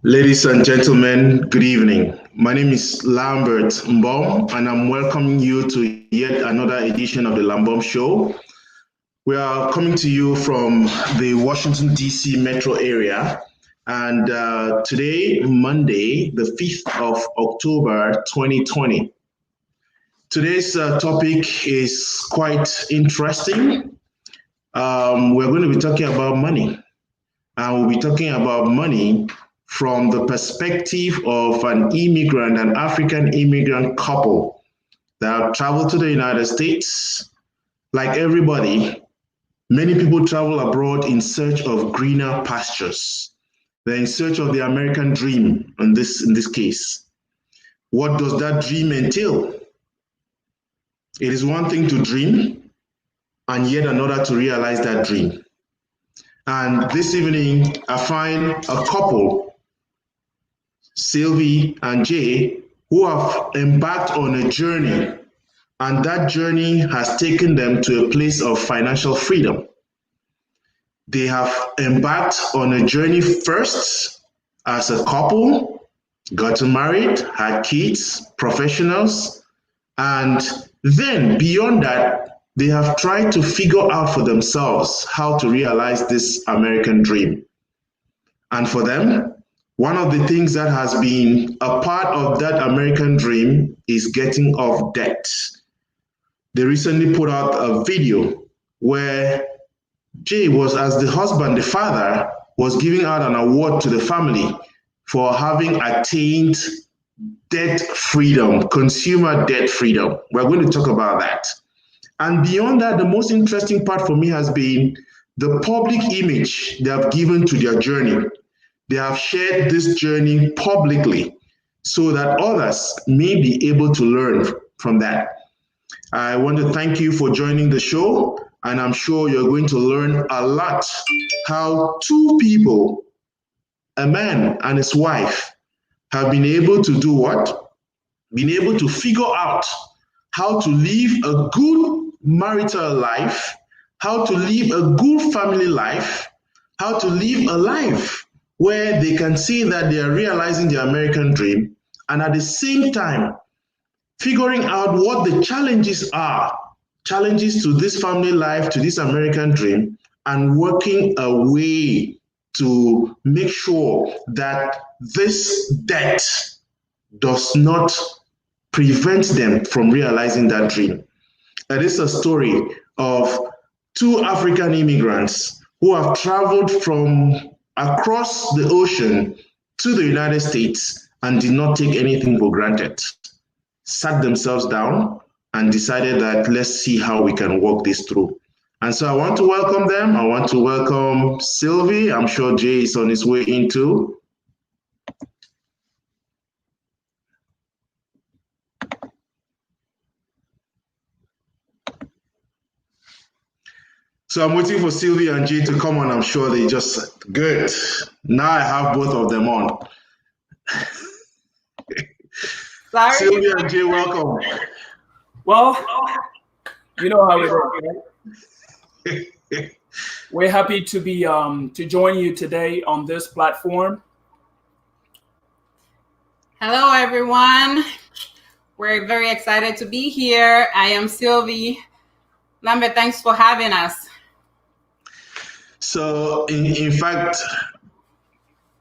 Ladies and gentlemen, good evening. My name is Lambert Mbom, and I'm welcoming you to yet another edition of the Lamboms Show. We are coming to you from the Washington, D.C. metro area, and today, Monday, the 5th of October, 2020. Today's topic is quite interesting. We're going to be talking about money, and we'll be talking about money from the perspective of an immigrant, an African immigrant couple that have traveled to the United States. Like everybody, many people travel abroad in search of greener pastures. They're in search of the American dream in this case. What does that dream entail? It is one thing to dream and yet another to realize that dream. And this evening, I find a couple, Sylvie and Jay, who have embarked on a journey, and that journey has taken them to a place of financial freedom. They have embarked on a journey first as a couple, gotten married, had kids, professionals, and then beyond that, they have tried to figure out for themselves how to realize this American dream. And for them, one of the things that has been a part of that American dream is getting off debt. They recently put out a video where Jay was, as the husband, the father, was giving out an award to the family for having attained debt freedom, consumer debt freedom. We're going to talk about that. And beyond that, the most interesting part for me has been the public image they have given to their journey. They have shared this journey publicly so that others may be able to learn from that. I want to thank you for joining the show, and I'm sure you're going to learn a lot how two people, a man and his wife, have been able to do what? Been able to figure out how to live a good marital life, how to live a good family life, how to live a life where they can see that they are realizing the American dream, and at the same time, figuring out what the challenges are, challenges to this family life, to this American dream, and working a way to make sure that this debt does not prevent them from realizing that dream. It is a story of two African immigrants who have traveled from across the ocean to the United States and did not take anything for granted. Sat themselves down and decided that let's see how we can work this through. And so I want to welcome them. I want to welcome Sylvie. I'm sure Jay is on his way in too. So I'm waiting for Sylvie and Jay to come on. I'm sure they just, good. Now I have both of them on. Sorry. Sylvie and Jay, welcome. Well, you know how it is, right? We're happy to be to join you today on this platform. Hello, everyone. We're very excited to be here. I am Sylvie. Lambert, thanks for having us. So, in fact,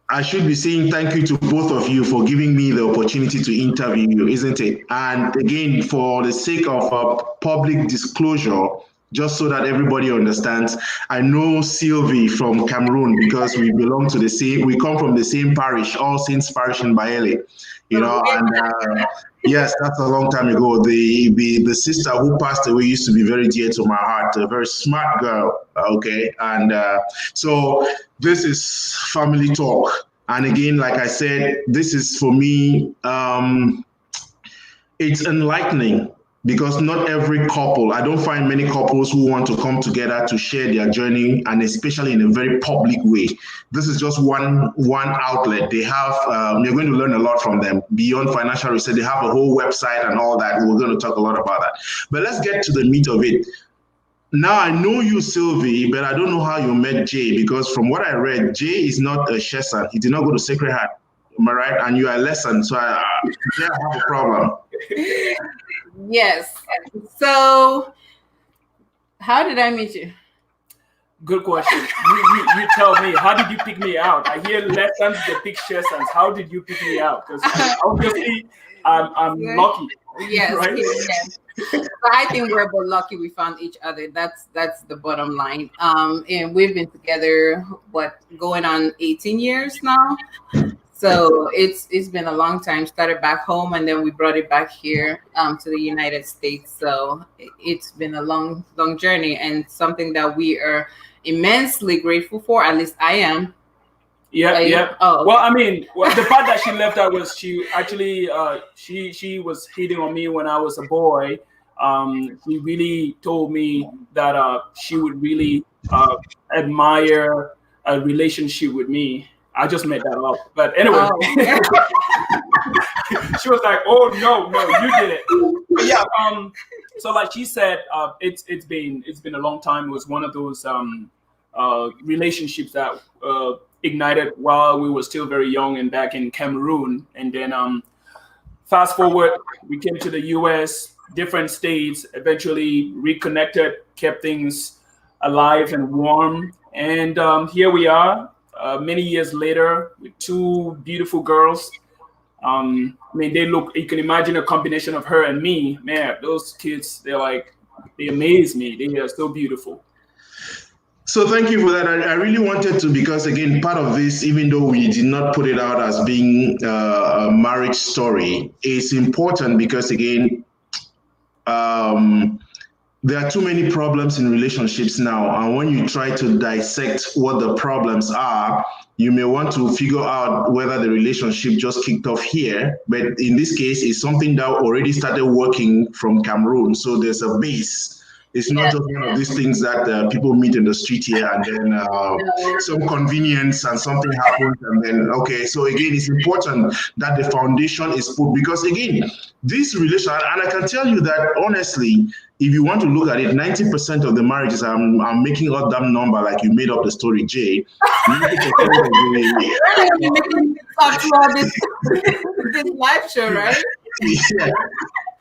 I should be saying thank you to both of you for giving me the opportunity to interview you, isn't it? And again, for the sake of public disclosure, just so that everybody understands, I know Sylvie from Cameroon because we belong to the same, we come from the same parish, All Saints Parish in Baele, you know, and yes, that's a long time ago. The sister who passed away used to be very dear to my heart, a very smart girl, okay? And so this is family talk. And again, like I said, this is for me, it's enlightening because not every couple, I don't find many couples who want to come together to share their journey, and especially in a very public way. This is just one outlet. They have, you're going to learn a lot from them. Beyond financial research, they have a whole website and all that. We're going to talk a lot about that. But let's get to the meat of it. now I know you, Sylvie, but I don't know how you met Jay, because from what I read, Jay is not a Shesan. He did not go to Sacred Heart. Am I right? And you are a lesson. So I have a problem. Yes. So how did I meet you? Good question. You tell me. How did you pick me out? I hear lessons, they pick Shesans. How did you pick me out? Because obviously I'm lucky. Yes. Right? Yes. So I think we're both lucky we found each other. That's the bottom line. And we've been together, going on 18 years now. So it's been a long time. Started back home, and then we brought it back here to the United States. So it's been a long journey, and something that we are immensely grateful for. At least I am. Yeah. Oh, okay. Well, I mean, the part that she left out was she actually she was hitting on me when I was a boy. She really told me that she would really admire a relationship with me. I just made that up, but anyway, she was like, "Oh no, you did it." But yeah. So like she said, it's been a long time. It was one of those relationships that ignited while we were still very young and back in Cameroon, and then fast forward, we came to the U.S., different states, eventually reconnected, kept things alive and warm, and here we are. Many years later, with two beautiful girls. I mean, you can imagine a combination of her and me. Man, those kids, they amaze me. They are so beautiful. So thank you for that. I really wanted to, because again, part of this, even though we did not put it out as being a marriage story, it's important because again, there are too many problems in relationships now. And when you try to dissect what the problems are, you may want to figure out whether the relationship just kicked off here. But in this case, it's something that already started working from Cameroon. So there's a base. It's not just one of these things that people meet in the street here and then some convenience and something happens and then, okay. So again, it's important that the foundation is put, because again, this relation, and I can tell you that honestly, if you want to look at it, 90% of the marriages, I'm making up that number like you made up the story, Jay. 90% this live show, right? Yeah.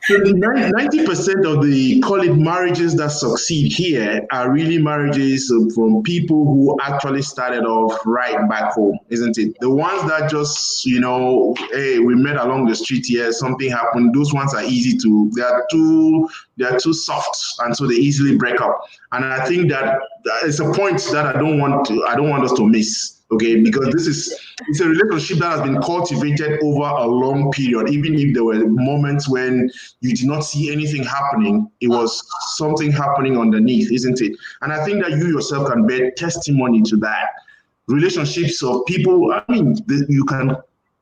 So 90% of the, call it, marriages that succeed here are really marriages from people who actually started off right back home, isn't it? The ones that just, hey, we met along the street here, something happened. Those ones are easy to, they are too soft, and so they easily break up. And I think that it's a point that I don't want us to miss. Okay, because it's a relationship that has been cultivated over a long period. Even if there were moments when you did not see anything happening, it was something happening underneath, isn't it? And I think that you yourself can bear testimony to that. Relationships of people, I mean, you can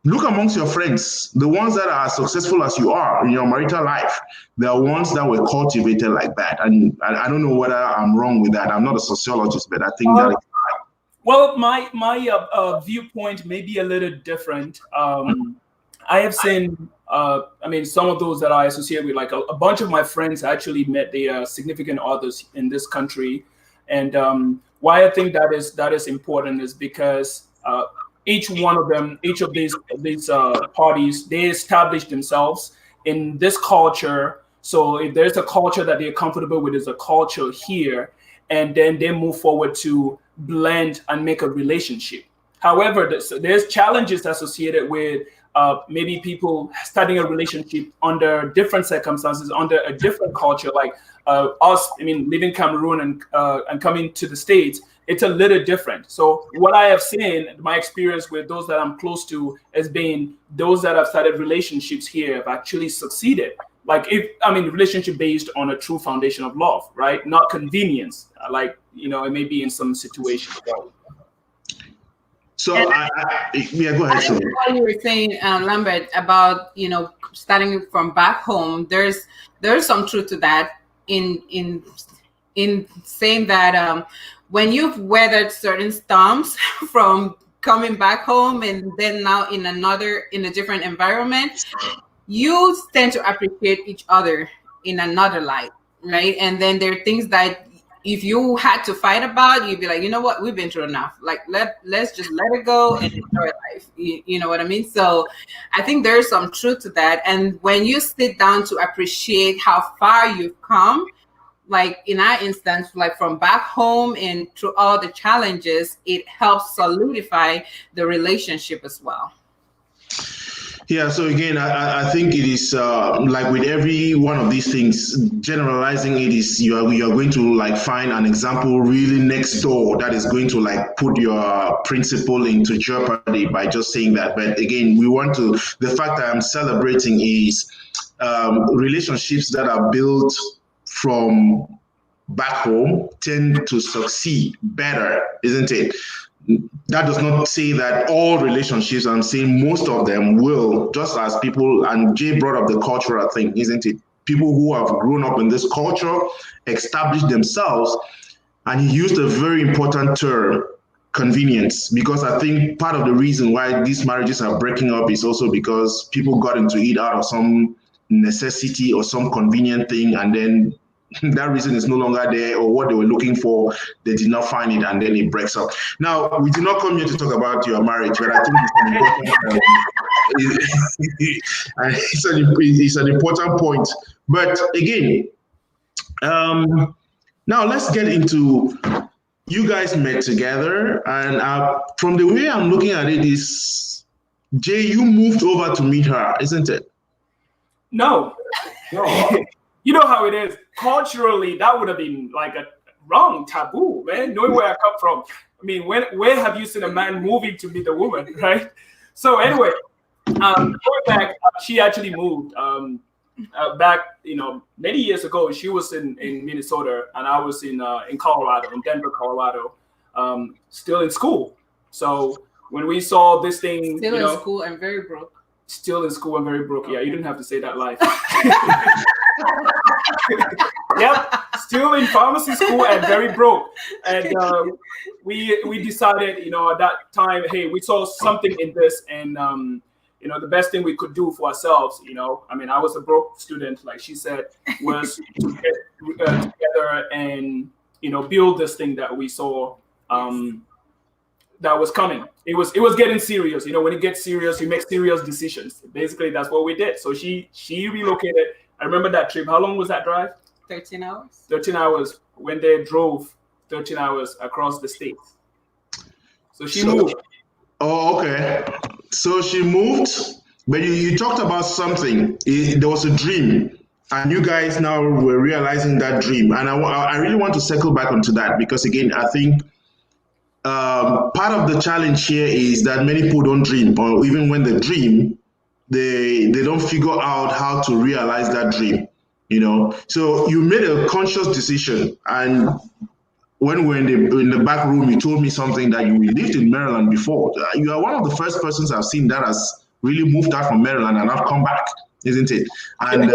look amongst your friends, the ones that are as successful as you are in your marital life, they are ones that were cultivated like that. And I don't know whether I'm wrong with that. I'm not a sociologist, but I think that well, my viewpoint may be a little different. I have seen, some of those that I associate with, like a bunch of my friends actually met their significant others in this country. And why I think that is important is because each of these parties, they established themselves in this culture. So if there's a culture that they're comfortable with, is a culture here, and then they move forward to blend and make a relationship. However, there's challenges associated with maybe people starting a relationship under different circumstances, under a different culture, like us. I mean, leaving Cameroon and coming to the States, it's a little different. So what I have seen, my experience with those that I'm close to, has been those that have started relationships here have actually succeeded. Like relationship based on a true foundation of love, right? Not convenience. Like, it may be in some situations. So go ahead. What you were saying, Lambert, about starting from back home, there's some truth to that in saying that when you've weathered certain storms from coming back home and then now in a different environment, you tend to appreciate each other in another light, right? And then there are things that if you had to fight about, you'd be like, you know what, we've been through enough. Like, let's just let it go and enjoy life. You know what I mean? So I think there's some truth to that. And when you sit down to appreciate how far you've come, like in our instance, like from back home and through all the challenges, it helps solidify the relationship as well. Yeah, so again, I think it is like with every one of these things, generalizing it is you are going to like find an example really next door that is going to like put your principle into jeopardy by just saying that. But again, the fact that I'm celebrating is relationships that are built from back home tend to succeed better, isn't it? That does not say that all relationships, I'm saying most of them will, just as people, and Jay brought up the cultural thing, isn't it? People who have grown up in this culture establish themselves, and he used a very important term, convenience, because I think part of the reason why these marriages are breaking up is also because people got into it out of some necessity or some convenient thing, and then that reason is no longer there, or what they were looking for, they did not find it, and then it breaks up. Now, we did not come here to talk about your marriage, but I think it's an important point. But again, now let's get into, you guys met together, and from the way I'm looking at it is, Jay, you moved over to meet her, isn't it? No. You know how it is. Culturally, that would have been like a wrong taboo, man. Knowing where I come from. I mean, where have you seen a man moving to meet a woman, right? So anyway, going back, she actually moved back, many years ago. She was in Minnesota, and I was in Colorado, in Denver, Colorado, still in school. So when we saw this thing, still in school and very broke. Still in school and very broke. Yeah, you didn't have to say that live. Yep, still in pharmacy school and very broke. And we decided, at that time, hey, we saw something in this, and the best thing we could do for ourselves, I was a broke student, like she said, was to get together and build this thing that we saw that was coming. It was getting serious. When it gets serious, you make serious decisions. Basically, that's what we did. So she relocated. I remember that trip. How long was that drive? 13 hours. 13 hours. When they drove 13 hours across the state. So she moved. Oh, okay. So she moved, but you talked about something. There was a dream, and you guys now were realizing that dream. And I really want to circle back onto that, because again, I think part of the challenge here is that many people don't dream, or even when they dream, they don't figure out how to realize that dream. So you made a conscious decision, and when we're in the back room, you told me something that you lived in Maryland before. You are one of the first persons I've seen that has really moved out from Maryland and not come back, isn't it? And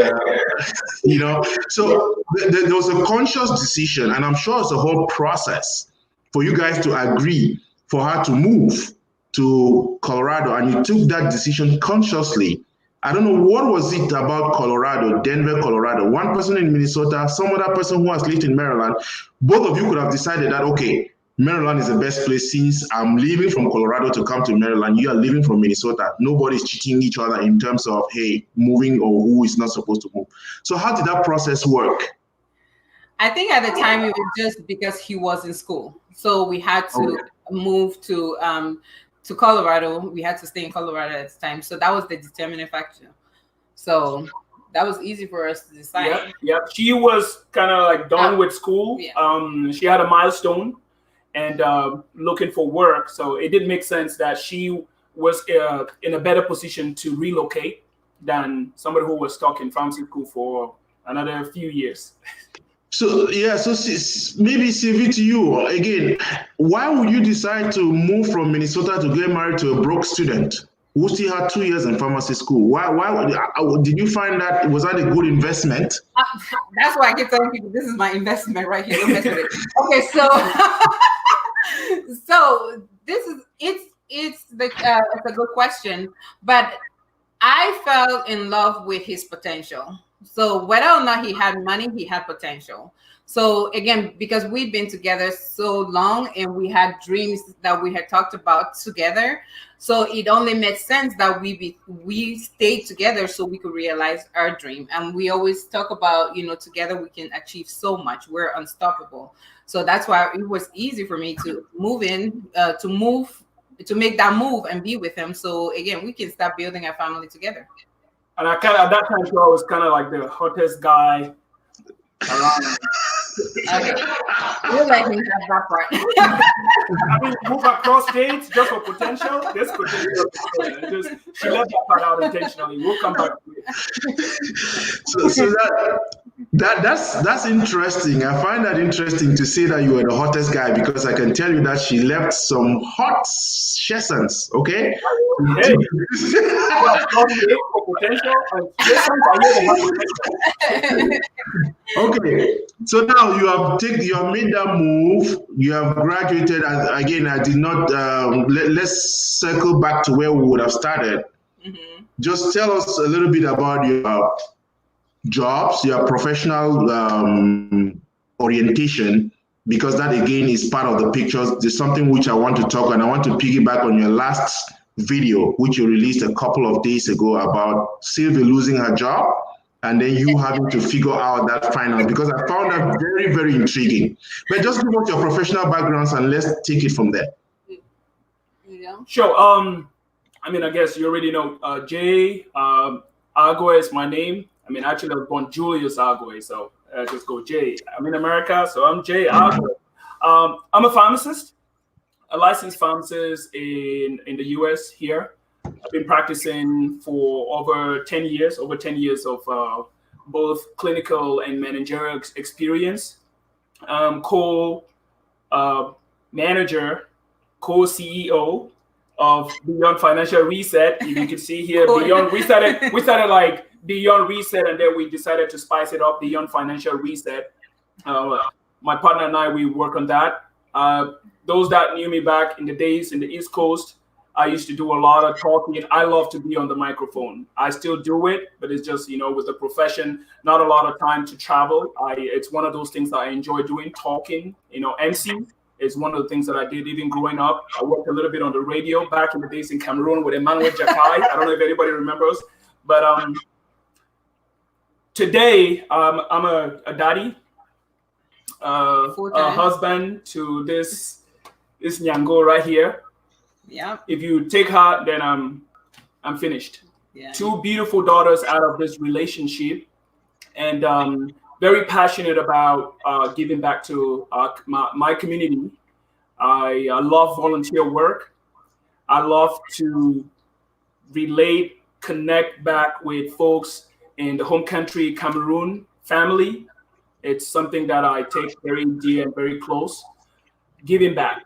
so there was a conscious decision, and I'm sure it's a whole process for you guys to agree for her to move to Colorado, and you took that decision consciously. I don't know, what was it about Colorado, Denver, Colorado? One person in Minnesota, some other person who has lived in Maryland. Both of you could have decided that, okay, Maryland is the best place since I'm leaving from Colorado to come to Maryland. You are leaving from Minnesota. Nobody's cheating each other in terms of, hey, moving or who is not supposed to move. So how did that process work? I think at the time it was just because he was in school. So we had to move to Colorado. We had to stay in Colorado at the time. So that was the determining factor. So that was easy for us to decide. Yep. She was kind of like done with school. Yeah. She had a milestone and looking for work. So it did make sense that she was in a better position to relocate than somebody who was stuck in pharmacy school for another few years. So maybe Sylvie, to you again, why would you decide to move from Minnesota to get married to a broke student who still had 2 years in pharmacy school? Why did you find that, was that a good investment? That's why I keep telling people this is my investment right here. Don't mess with it. Okay, so this is it's a good question, but I fell in love with his potential. So whether or not he had money, he had potential. So again, because we've been together so long and we had dreams that we had talked about together, so it only made sense that we stayed together so we could realize our dream. And we always talk about, together we can achieve so much. We're unstoppable. So that's why it was easy for me to to make that move and be with him. So again, we can start building a family together. And I at that time, so I was kind of like the hottest guy around. Okay. We'll let him have that part. I mean, move across states just for potential. This potential. She left that part out intentionally. We'll come back to it. So that's interesting. I find that interesting to say that you were the hottest guy, because I can tell you that she left some hot sessions. Okay. Hey. Okay, so now you have made that move. You have graduated. Again, I did not. Let's circle back to where we would have started. Mm-hmm. Just tell us a little bit about your jobs, your professional orientation, because that again is part of the pictures. There's something which I want to talk, and I want to piggyback on your last video, which you released a couple of days ago, about Sylvie losing her job and then you having to figure out that finance, because I found that very, very intriguing. But just give us your professional backgrounds and let's take it from there. Yeah. Sure. I mean, I guess you already know Jay Agwe is my name. I mean, actually, I was born Julius Agwe, so I just go Jay. I'm in America, so I'm Jay Agwe. I'm a pharmacist, a licensed pharmacist in the US here. I've been practicing for over 10 years of both clinical and managerial experience. Co-manager, co-CEO of Beyond Financial Reset. You can see here, Beyond. We started like Beyond Reset, and then we decided to spice it up, Beyond Financial Reset. My partner and I, we work on that. Those that knew me back in the days in the East Coast, I used to do a lot of talking. I love to be on the microphone. I still do it, but it's just, with the profession, not a lot of time to travel. It's one of those things that I enjoy doing, talking. MC is one of the things that I did even growing up. I worked a little bit on the radio back in the days in Cameroon with Emmanuel Jakai. I don't know if anybody remembers, but today I'm a daddy, a husband to this Nyango right here. Yeah. If you take her, then I'm finished. Yeah. 2 beautiful daughters out of this relationship, and very passionate about giving back to my community. I love volunteer work. I love to relate, connect back with folks in the home country, Cameroon family. It's something that I take very dear and very close. Giving back.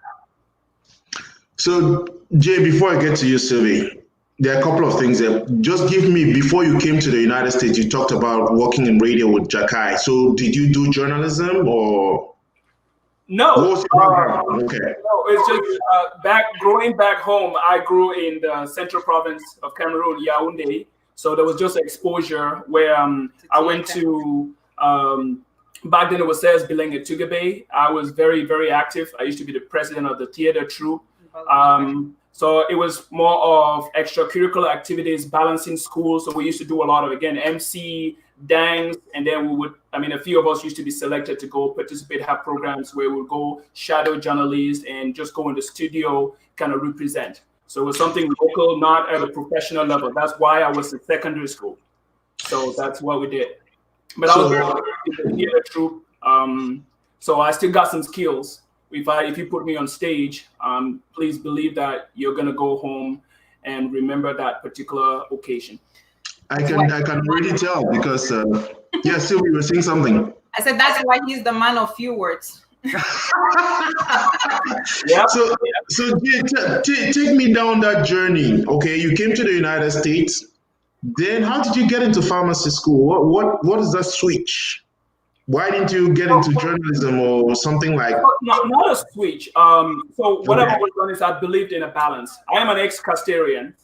So, Jay, before I get to you, Sylvie, there are a couple of things there. Just give me, before you came to the United States, you talked about working in radio with Jakai. So did you do journalism or? No. Okay. No, it's just growing back home, I grew in the central province of Cameroon, Yaoundé. So there was just exposure where I went to, back then it was Serge Bileng at Tugabe. I was very, very active. I used to be the president of the theater troupe. So it was more of extracurricular activities, balancing school. So we used to do a lot of, again, MC, dance, and then a few of us used to be selected to go participate, have programs where we'll go shadow journalists and just go in the studio, kind of represent. So it was something local, not at a professional level. That's why I was in secondary school. So that's what we did. But I was in the theater troupe. So I still got some skills. If you put me on stage, please believe that you're gonna go home and remember that particular occasion. I can already tell because Sylvie, you were saying something. I said that's why he's the man of few words. Yeah. So take me down that journey. Okay, you came to the United States. Then how did you get into pharmacy school? What is that switch? Why didn't you get into journalism or something like? Not a switch. So what I've always done is I believed in a balance. I am an ex-Castarian.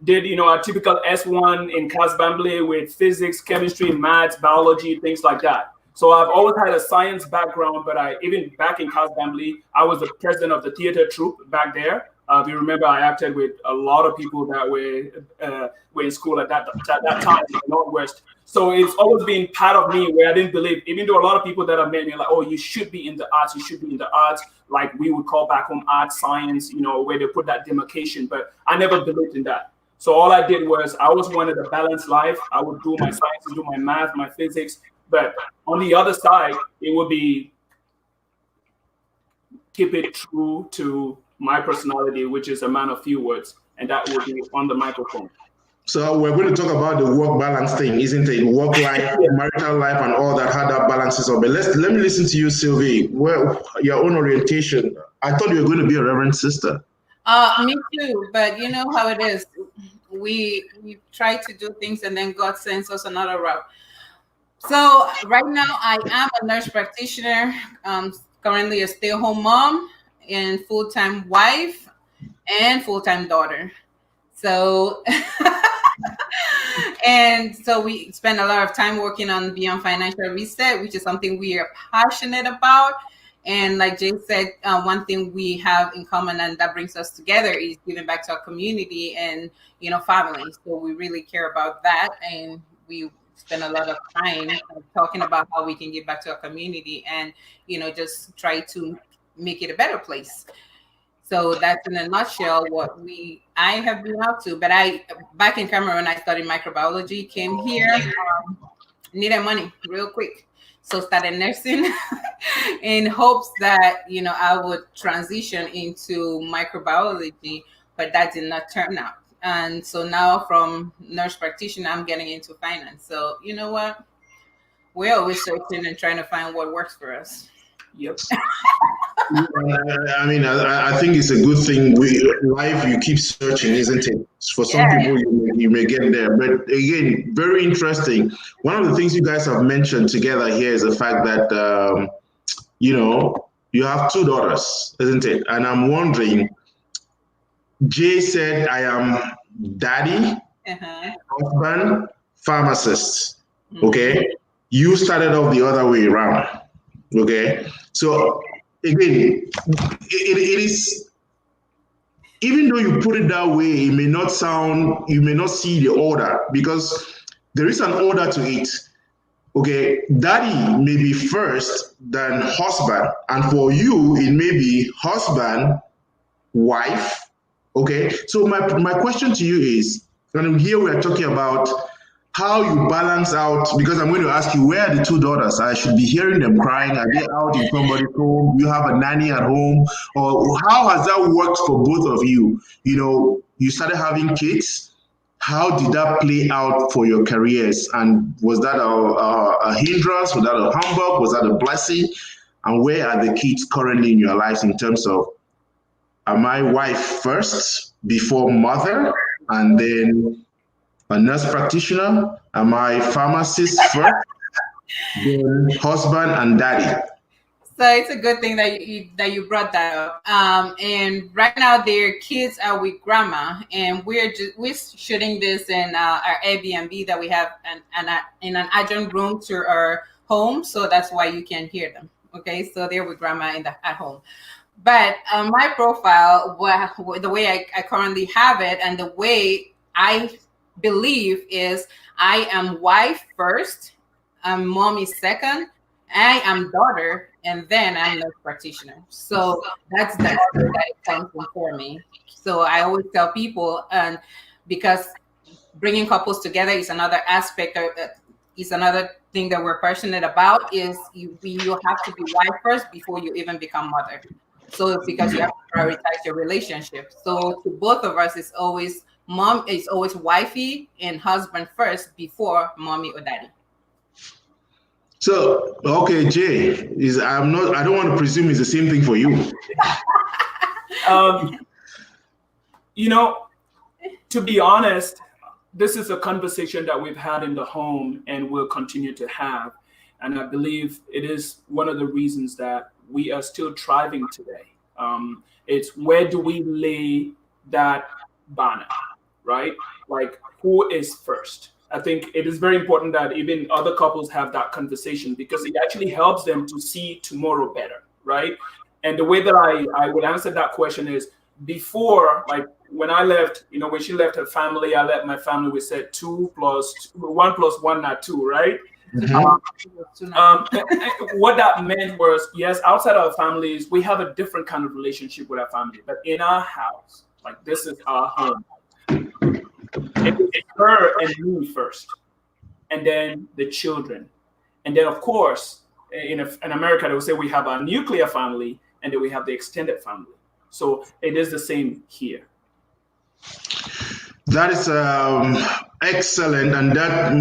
Did a typical S1 in Cas Bamble with physics, chemistry, maths, biology, things like that. So I've always had a science background, but even back in Casbambly, I was the president of the theater troupe back there. If you remember, I acted with a lot of people that were in school at that time in the Northwest. So it's always been part of me where I didn't believe, even though a lot of people that have met me are like, oh, you should be in the arts, you should be in the arts. Like we would call back home art science, where they put that demarcation. But I never believed in that. So all I did was I always wanted a balanced life. I would do my science, do my math, my physics. But on the other side, it would be keep it true to my personality, which is a man of few words. And that would be on the microphone. So we're going to talk about the work balance thing, isn't it? Work life, marital life, and all that, how that balances up. But let me listen to you, Sylvie. Your own orientation. I thought you were going to be a reverend sister. Me too, but you know how it is. We try to do things and then God sends us another route. So right now I am a nurse practitioner, currently a stay-at-home mom and full-time wife and full-time daughter. So and so we spend a lot of time working on Beyond Financial Reset, which is something we are passionate about. And like Jay said, one thing we have in common and that brings us together is giving back to our community and, family. So we really care about that. And we spend a lot of time talking about how we can give back to our community and, just try to make it a better place. So that's in a nutshell what I have been up to. But back in Cameroon, I studied microbiology, came here, needed money real quick. So started nursing in hopes that, I would transition into microbiology, but that did not turn out. And so now from nurse practitioner, I'm getting into finance. So you know what? We're always searching and trying to find what works for us. Yep. I mean, I think it's a good thing. Life, you keep searching, isn't it? For some people, you may get there. But again, very interesting. One of the things you guys have mentioned together here is the fact that, you have two daughters, isn't it? And I'm wondering, Jay said, I am daddy, husband, pharmacist. Okay. You started off the other way around. Okay. So again, it is, even though you put it that way, you may not see the order because there is an order to it. Okay, daddy may be first than husband, and for you, it may be husband, wife. Okay, so my question to you is, and here we are talking about how you balance out, because I'm going to ask you, where are the two daughters? I should be hearing them crying. Are they out in somebody's home? You have a nanny at home? Or how has that worked for both of you? You started having kids. How did that play out for your careers? And was that a hindrance? Was that a humbug? Was that a blessing? And where are the kids currently in your lives in terms of, am I wife first before mother? And then a nurse practitioner? Am I pharmacist first, then husband and daddy? So it's a good thing that you brought that up. And right now their kids are with grandma, and we're shooting this in our Airbnb that we have in an adjoining room to our home. So that's why you can hear them. Okay, so they're with grandma at home. But my profile, the way I currently have it, and the way I believe is, I am wife first, I'm mommy second, I am daughter, and then I'm nurse practitioner. So that's that it comes from for me. So I always tell people, and because bringing couples together is another aspect is another thing that we're passionate about, is you have to be wife first before you even become mother. So because you have to prioritize your relationship. So to both of us, it's always mom is always wifey and husband first before mommy or daddy. So, okay, Jay, I don't want to presume it's the same thing for you. To be honest, this is a conversation that we've had in the home and will continue to have. And I believe it is one of the reasons that we are still thriving today. It's where do we lay that banner, right? Like, who is first? I think it is very important that even other couples have that conversation, because it actually helps them to see tomorrow better, right? And the way that I would answer that question is, before, like when I left, when she left her family, I left my family. We said 1 + 1, not 2, right? What that meant was, yes, outside our families, we have a different kind of relationship with our family. But in our house, like, this is our home. It's her and me first, and then the children. And then, of course, in America, they will say we have our nuclear family, and then we have the extended family. So it is the same here. That is excellent. And that,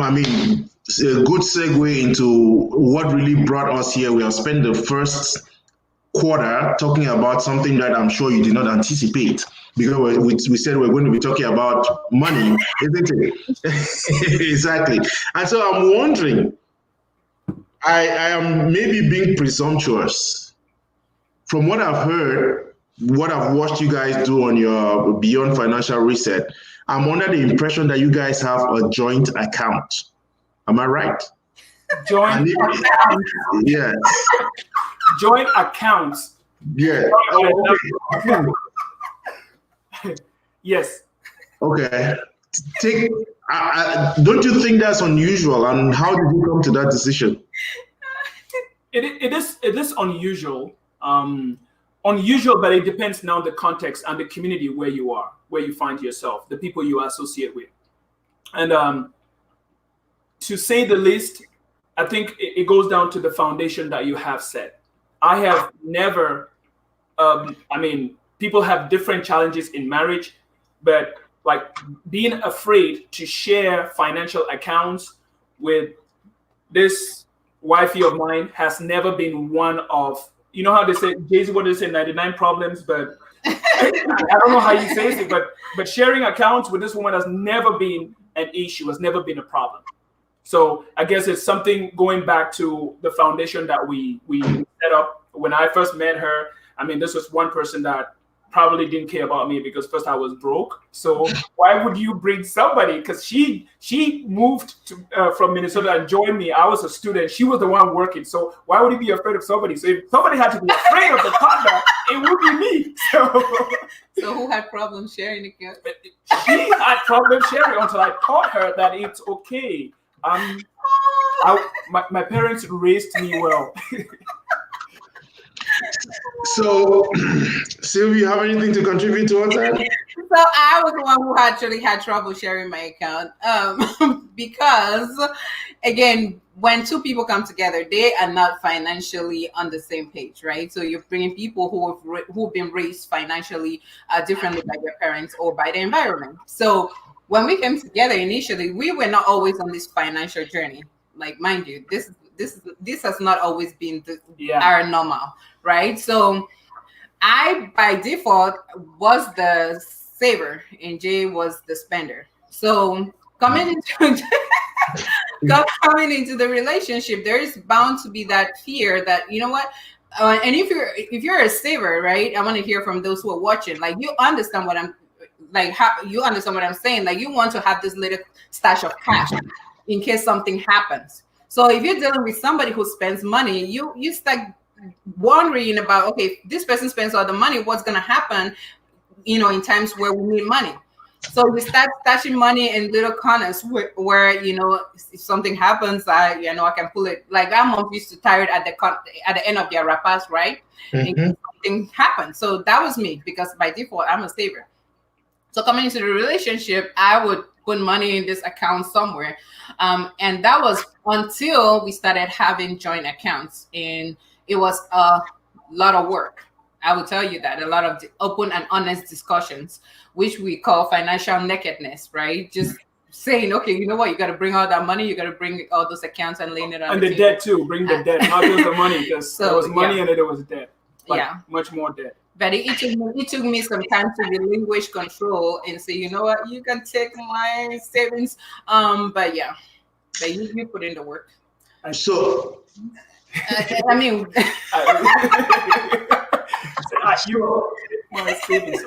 it's a good segue into what really brought us here. We have spent the first quarter talking about something that I'm sure you did not anticipate, because we said we're going to be talking about money, isn't it? Exactly. And so I'm wondering, I am maybe being presumptuous. From what I've heard, what I've watched you guys do on your Beyond Financial Reset, I'm under the impression that you guys have a joint account. Am I right? Joint accounts. Yes. Joint accounts. Yeah. Oh, okay. Yes. Okay. Don't you think that's unusual? And how did you come to that decision? It is unusual. Unusual, but it depends now on the context and the community where you are, where you find yourself, the people you associate with. And to say the least, I think it goes down to the foundation that you have set. I have never, people have different challenges in marriage, but like being afraid to share financial accounts with this wifey of mine has never been one of, you know how they say, Jay-Z, what do they say, 99 problems, but I don't know how you say it, but sharing accounts with this woman has never been an issue, has never been a problem. So I guess it's something going back to the foundation that we set up. When I first met her, this was one person that probably didn't care about me because first I was broke. So why would you bring somebody? Because she moved from Minnesota and joined me. I was a student. She was the one working. So why would you be afraid of somebody? So if somebody had to be afraid of the partner, it would be me. So who had problems sharing accounts? She had problems sharing until I taught her that it's okay. My parents raised me well. So, Sylvie, you have anything to contribute towards that? So I was the one who actually had trouble sharing my account because, again, when two people come together, they are not financially on the same page, right? So you're bringing people who've been raised financially differently by their parents or by the environment. So when we came together initially, we were not always on this financial journey. Like, mind you, this has not always been our normal, right? So I, by default, was the saver and Jay was the spender. So coming into the relationship, there is bound to be that fear that, you know what? And if you're a saver, right? I want to hear from those who are watching. Like, you understand what I'm saying. Like, you want to have this little stash of cash in case something happens. So if you're dealing with somebody who spends money, you start wondering about, okay, this person spends all the money, what's going to happen, in times where we need money. So we start stashing money in little corners where if something happens, I can pull it. Like, our mom used to tie it at the end of their wrappers, right? Mm-hmm. In case something happens. So that was me, because by default, I'm a saver. So coming into the relationship, I would put money in this account somewhere. And that was until we started having joint accounts. And it was a lot of work. I will tell you that. A lot of open and honest discussions, which we call financial nakedness, right? Just saying, okay, you know what? You got to bring all that money. You got to bring all those accounts and laying it on the table. Debt too. Bring the debt, not just the money, because there was money and then there was debt. Much more debt. But it took me some time to relinquish control and say, you know what, you can take my savings. But you put in the work. So, my savings.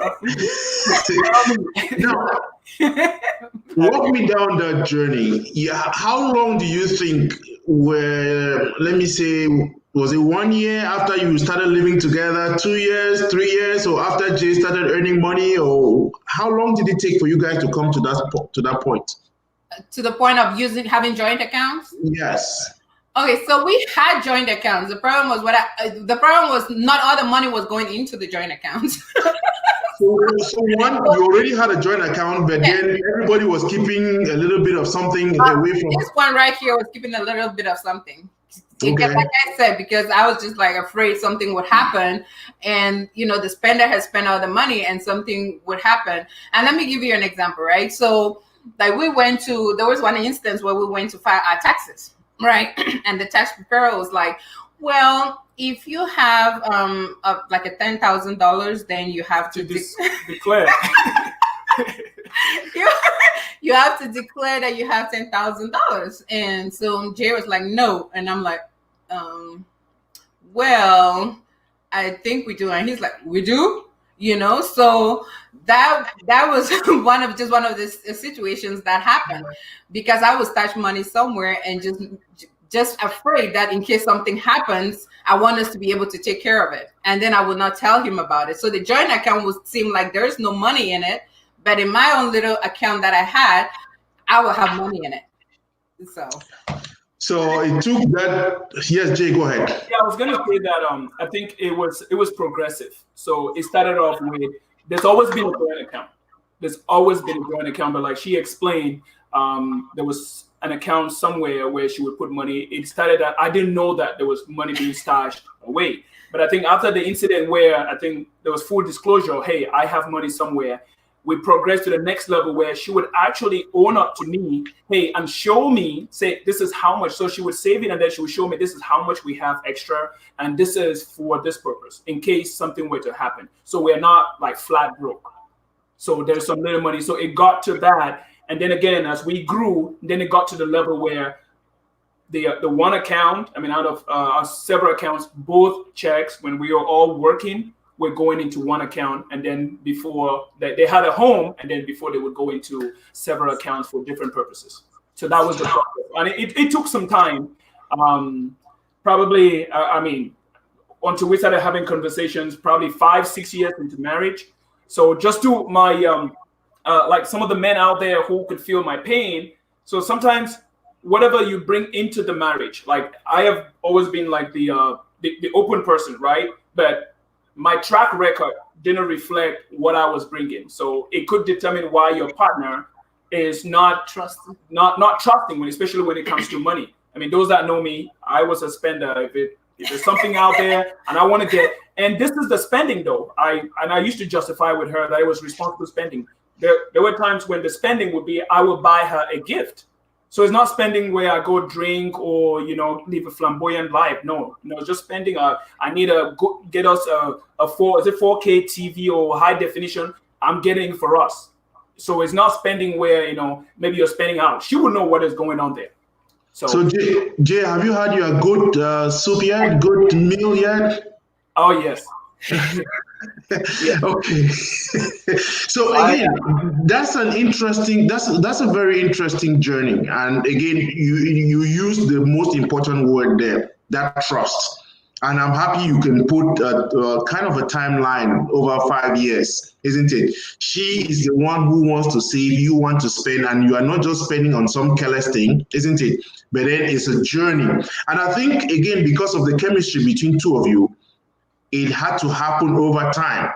Walk me down that journey. Yeah, how long do you think let me say, was it 1 year after you started living together, 2 years, 3 years, or after Jay started earning money, or how long did it take for you guys to come to that point? To the point of having joint accounts? Yes. Okay, so we had joint accounts. The problem was not all the money was going into the joint accounts. So one, you already had a joint account, but then everybody was keeping a little bit of something away from. This one right here was keeping a little bit of something. Okay. Like I said, because I was just like afraid something would happen, and the spender has spent all the money, and something would happen. And let me give you an example, right? So, like there was one instance where we went to file our taxes, right? And the tax preparer was like, well, if you have like a $10,000, then you have to declare. You have to declare that you have $10,000. And so Jay was like, no. And I'm like, well, I think we do. And he's like, we do? So that was one of the situations that happened, because I would stash money somewhere and just afraid that in case something happens, I want us to be able to take care of it. And then I would not tell him about it. So the joint account would seem like there's no money in it, but in my own little account that I had, I will have money in it. So it took that. Yes, Jay, go ahead. Yeah, I was going to say that I think it was progressive. So it started off with, there's always been a joint account. There's always been a joint account, but like she explained, there was an account somewhere where she would put money. It started that I didn't know that there was money being stashed away. But I think after the incident where I think there was full disclosure, hey, I have money somewhere, we progressed to the next level where she would actually own up to me, hey, and show me, say, this is how much. So she would save it, and then she would show me, this is how much we have extra, and this is for this purpose, in case something were to happen. So we're not like flat broke. So there's some little money. So it got to that. And then again, as we grew, then it got to the level where the one account, out of our several accounts, both checks, when we were all working, were going into one account. And then before they had a home, and then before they would go into several accounts for different purposes. So that was the process. And it took some time, probably, until we started having conversations, probably 5-6 years into marriage. So just to my, like some of the men out there who could feel my pain. So sometimes whatever you bring into the marriage, like I have always been like the open person, right? But my track record didn't reflect what I was bringing. So it could determine why your partner is not trusting, not trusting, especially when it comes to money. Those that know me, I was a spender. If there's something out there and I want to get, and this is the spending though. I used to justify with her that it was responsible spending. There were times when the spending would be, I would buy her a gift. So it's not spending where I go drink or, live a flamboyant life. No, just spending. I need to get us a 4K TV or high definition. I'm getting for us. So it's not spending where, maybe you're spending out. She would know what is going on there. So Jay, have you had your good soup yet? Good meal yet? Oh, yes. Yeah. Okay. So again, that's a very interesting journey. And again, you use the most important word there, that trust. And I'm happy you can put kind of a timeline over 5 years, isn't it? She is the one who wants to save, you want to spend, and you are not just spending on some careless thing, isn't it? But then it's a journey. And I think, again, because of the chemistry between two of you, it had to happen over time.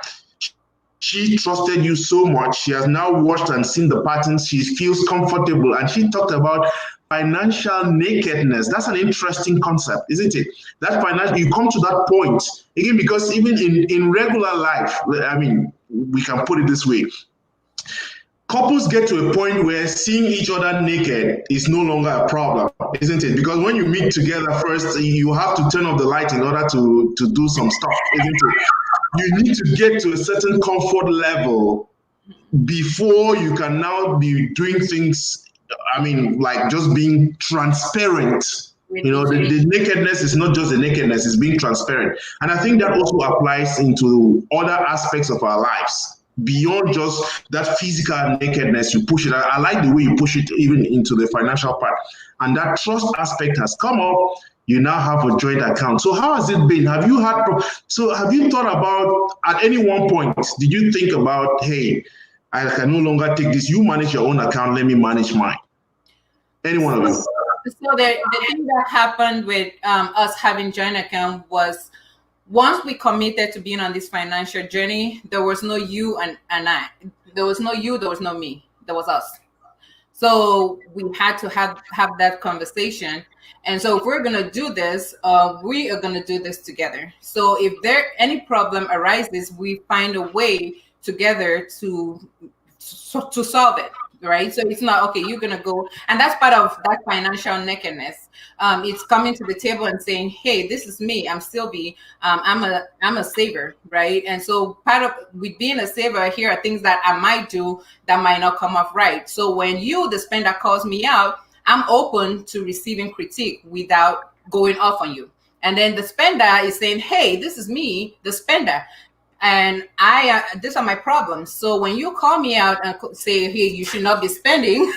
She trusted you so much. She has now watched and seen the patterns. She feels comfortable. And she talked about financial nakedness. That's an interesting concept, isn't it? That financial, you come to that point, again, because even in regular life, we can put it this way. Couples get to a point where seeing each other naked is no longer a problem, isn't it? Because when you meet together first, you have to turn off the light in order to do some stuff, isn't it? You need to get to a certain comfort level before you can now be doing things, like just being transparent. The nakedness is not just the nakedness, it's being transparent. And I think that also applies into other aspects of our lives. beyond just that physical nakedness. You push it. I like the way you push it even into the financial part. And that trust aspect has come up. You now have a joint account. So how has it been? Have you thought about, at any one point, did you think about, hey, I can no longer take this. You manage your own account. Let me manage mine. Any one of you. So the thing that happened with us having joint account was, once we committed to being on this financial journey, there was no you and I. There was no you, there was no me. There was us. So we had to have that conversation. And so if we're going to do this, we are going to do this together. So if there any problem arises, we find a way together to solve it. Right. So it's not, okay, you're going to go. And that's part of that financial nakedness. It's coming to the table and saying, hey, this is me. I'm Sylvie. I'm a saver. Right. And so part of with being a saver, here are things that I might do that might not come off right. So when you, the spender, calls me out, I'm open to receiving critique without going off on you. And then the spender is saying, hey, this is me, the spender. And these are my problems. So when you call me out and say, hey, you should not be spending,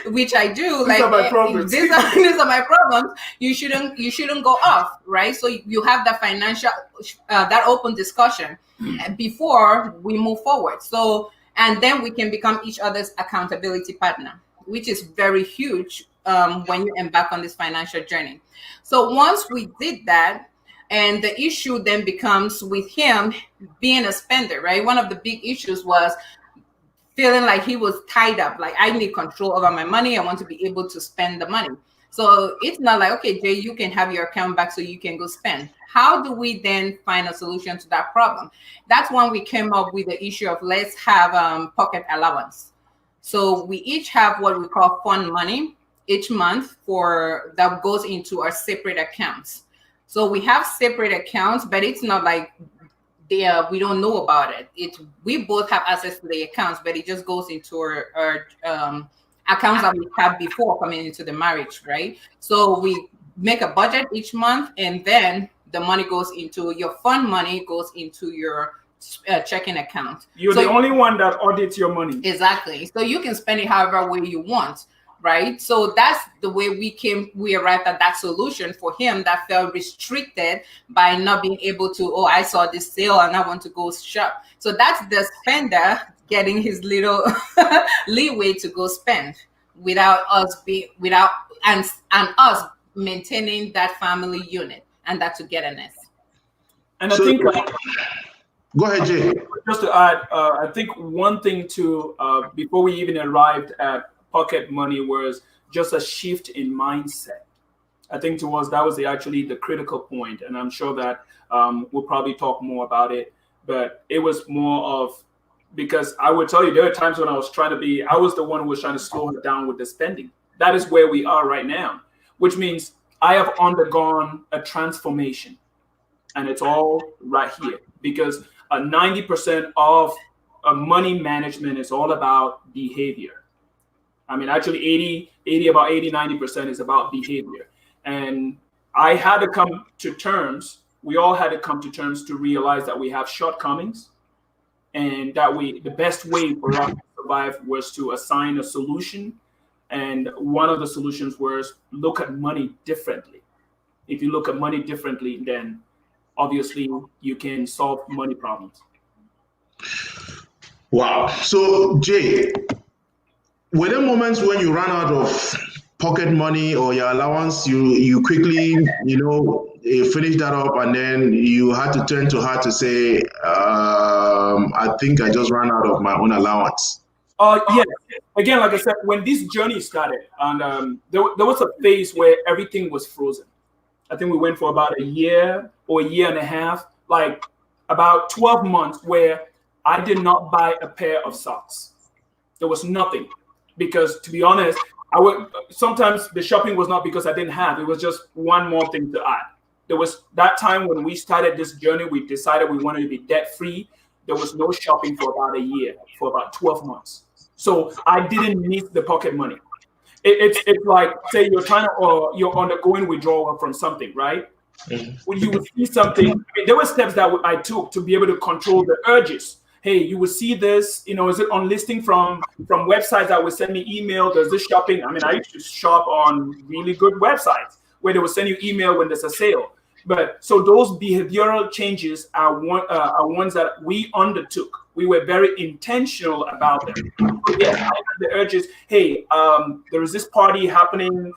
which I do, these are my problems. These are my problems. You shouldn't go off, right? So you have that financial, that open discussion before we move forward. So, and then we can become each other's accountability partner, which is very huge when you embark on this financial journey. So once we did that, and the issue then becomes with him being a spender, right? One of the big issues was feeling like he was tied up. Like, I need control over my money. I want to be able to spend the money. So it's not like, okay, Jay, you can have your account back so you can go spend. How do we then find a solution to that problem? That's when we came up with the issue of let's have pocket allowance. So we each have what we call fund money each month that goes into our separate accounts. So we have separate accounts, but it's not like we don't know about it. We both have access to the accounts, but it just goes into our accounts that we had before coming into the marriage, right? So we make a budget each month, and then the money goes into your fund money, goes into your checking account. You're the only one that audits your money. Exactly. So you can spend it however way you want. Right. So that's the way we arrived at that solution for him that felt restricted by not being able to, oh, I saw this sale and I want to go shop. So that's the spender getting his little leeway to go spend without us and us maintaining that family unit and that togetherness. And I think go ahead, Jay. Just to add, I think one thing too, before we even arrived at pocket money, was just a shift in mindset. I think that was actually the critical point, and I'm sure that we'll probably talk more about it. But it was more of, because I would tell you, there are times when I was the one who was trying to slow her down with the spending. That is where we are right now, which means I have undergone a transformation, and it's all right here, because 90% of money management is all about behavior. I mean, actually 90% is about behavior. And I had to come to terms, we all had to come to terms to realize that we have shortcomings, and that the best way for us to survive was to assign a solution. And one of the solutions was look at money differently. If you look at money differently, then obviously you can solve money problems. Wow. So, Jay, were there moments when you ran out of pocket money or your allowance, you quickly, finish that up, and then you had to turn to her to say, I think I just ran out of my own allowance? Yeah. Again, like I said, when this journey started, and there was a phase where everything was frozen. I think we went for about a year or a year and a half, like about 12 months, where I did not buy a pair of socks. There was nothing. Because to be honest, sometimes the shopping was not because I didn't have, it was just one more thing to add. There was that time when we started this journey, we decided we wanted to be debt free. There was no shopping for about a year, for about 12 months. So I didn't need the pocket money. It's like, say you're undergoing withdrawal from something, right? Mm-hmm. When you would see something, there were steps that I took to be able to control the urges. hey, you will see this, is it on listing from websites that will send me email? Does this shopping? I mean, I used to shop on really good websites where they will send you email when there's a sale. But so those behavioral changes are ones that we undertook. We were very intentional about them. So yes, I had the urges. Hey, there is this party happening.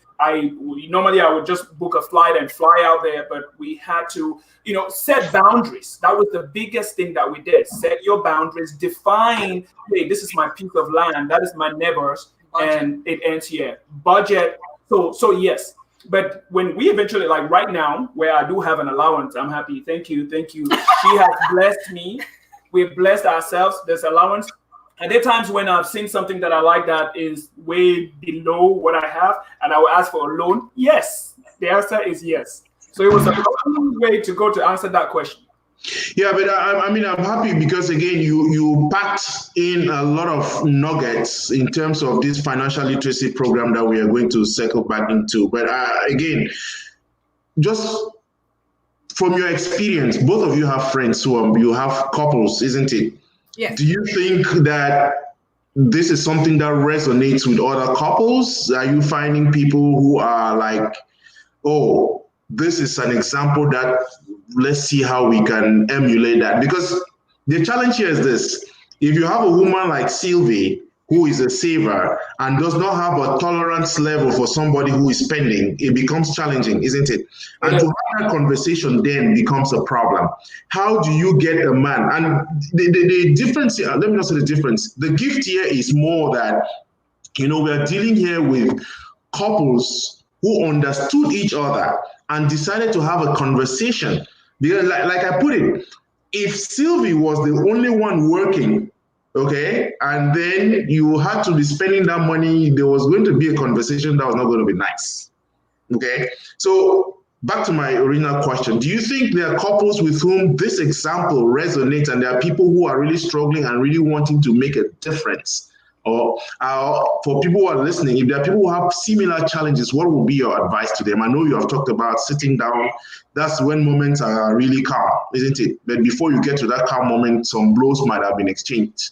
Normally I would just book a flight and fly out there, but we had to, set boundaries. That was the biggest thing that we did. Set your boundaries. Define. Hey, this is my piece of land. That is my neighbors, and it ends here. Budget. So yes. But when we eventually, like right now, where I do have an allowance, I'm happy. Thank you. She has blessed me. We've blessed ourselves. There's allowance. And there are times when I've seen something that I like that is way below what I have, and I will ask for a loan. Yes. The answer is yes. So it was a long way to go to answer that question. Yeah, but I'm happy because again, you packed in a lot of nuggets in terms of this financial literacy program that we are going to circle back into. But again, just from your experience, both of you have friends you have couples, isn't it? Yes. Do you think that this is something that resonates with other couples? Are you finding people who are like, oh, this is an example that let's see how we can emulate that? Because the challenge here is this: if you have a woman like Sylvie who is a saver and does not have a tolerance level for somebody who is spending, it becomes challenging, isn't it? And to have that conversation then becomes a problem. How do you get a man? And the difference here, let me not say the difference. The gift here is more that, we are dealing here with couples who understood each other and decided to have a conversation. Because like I put it, if Sylvie was the only one working, okay, and then you had to be spending that money, there was going to be a conversation that was not going to be nice. Okay, so back to my original question. Do you think there are couples with whom this example resonates, and there are people who are really struggling and really wanting to make a difference? Or for people who are listening, if there are people who have similar challenges, what would be your advice to them? I know you have talked about sitting down. That's when moments are really calm, isn't it? But before you get to that calm moment, some blows might have been exchanged.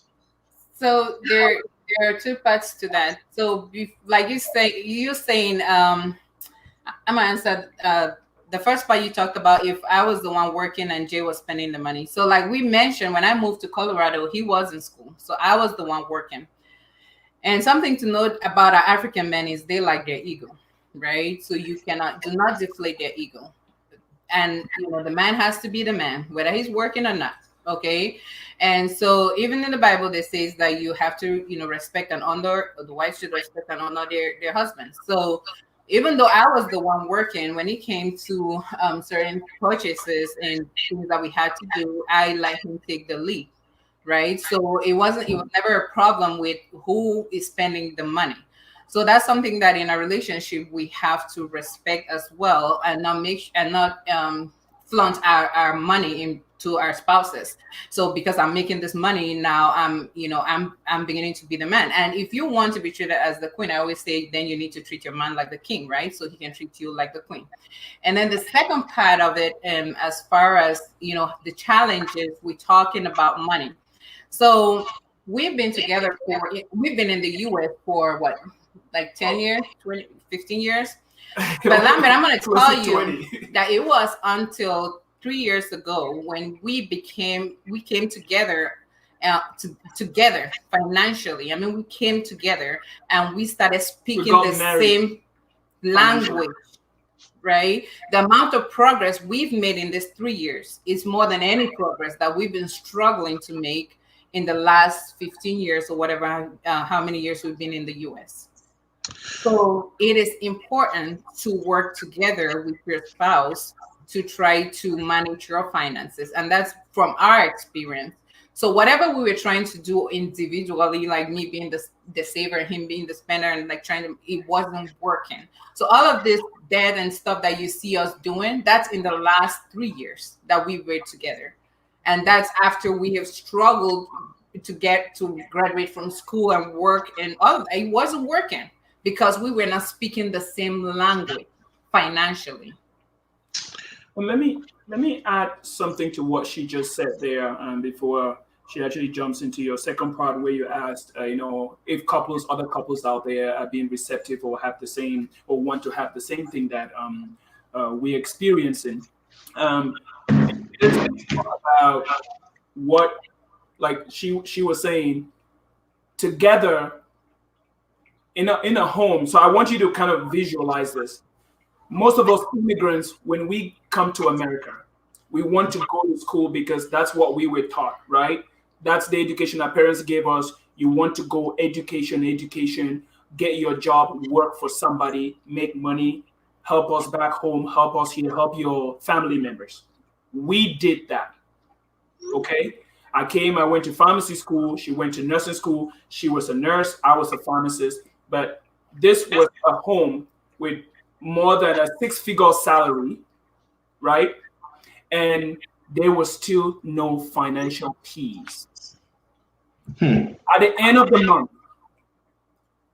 So there are two parts to that. So like you're saying, I'm gonna answer the first part. You talked about if I was the one working and Jay was spending the money. So like we mentioned, when I moved to Colorado, he was in school, so I was the one working. And something to note about our African men is they like their ego, right? So you do not deflate their ego. And the man has to be the man, whether he's working or not. Okay. And so even in the Bible, it says that you have to, respect and honor, the wives should respect and honor their husbands. So even though I was the one working, when it came to certain purchases and things that we had to do, I let him take the lead. Right. So it was never a problem with who is spending the money. So that's something that in a relationship we have to respect as well, and not flaunt our money into our spouses. So because I'm making this money now, I'm beginning to be the man. And if you want to be treated as the queen, I always say then you need to treat your man like the king, right? So he can treat you like the queen. And then the second part of it, as far as the challenges, we're talking about money. So we've been together we've been in the US for what, like 10 years, 20, 15 years. But Lambert, I'm going to tell you that it was until 3 years ago when we came together together financially. I mean, we came together and we started speaking the same language. Right? The amount of progress we've made in these 3 years is more than any progress that we've been struggling to make in the last 15 years or whatever, how many years we've been in the US. So it is important to work together with your spouse to try to manage your finances. And that's from our experience. So whatever we were trying to do individually, like me being the saver, him being the spender, and like it wasn't working. So all of this debt and stuff that you see us doing, that's in the last 3 years that we were together. And that's after we have struggled to get to graduate from school and work, and all of that. It wasn't working because we were not speaking the same language financially. Well, let me add something to what she just said there, before she actually jumps into your second part where you asked, if other couples out there are being receptive or have the same or want to have the same thing that we're experiencing. It's about what, like she was saying, together in a home. So I want you to kind of visualize this. Most of us immigrants, when we come to America, we want to go to school because that's what we were taught, right? That's the education our parents gave us. You want to go education, get your job, work for somebody, make money, help us back home, help us here, help your family members. We did that, okay? I went to pharmacy school. She went to nursing school. She was a nurse. I was a pharmacist. But this was a home with more than a six-figure salary, right? And there was still no financial peace. At the end of the month,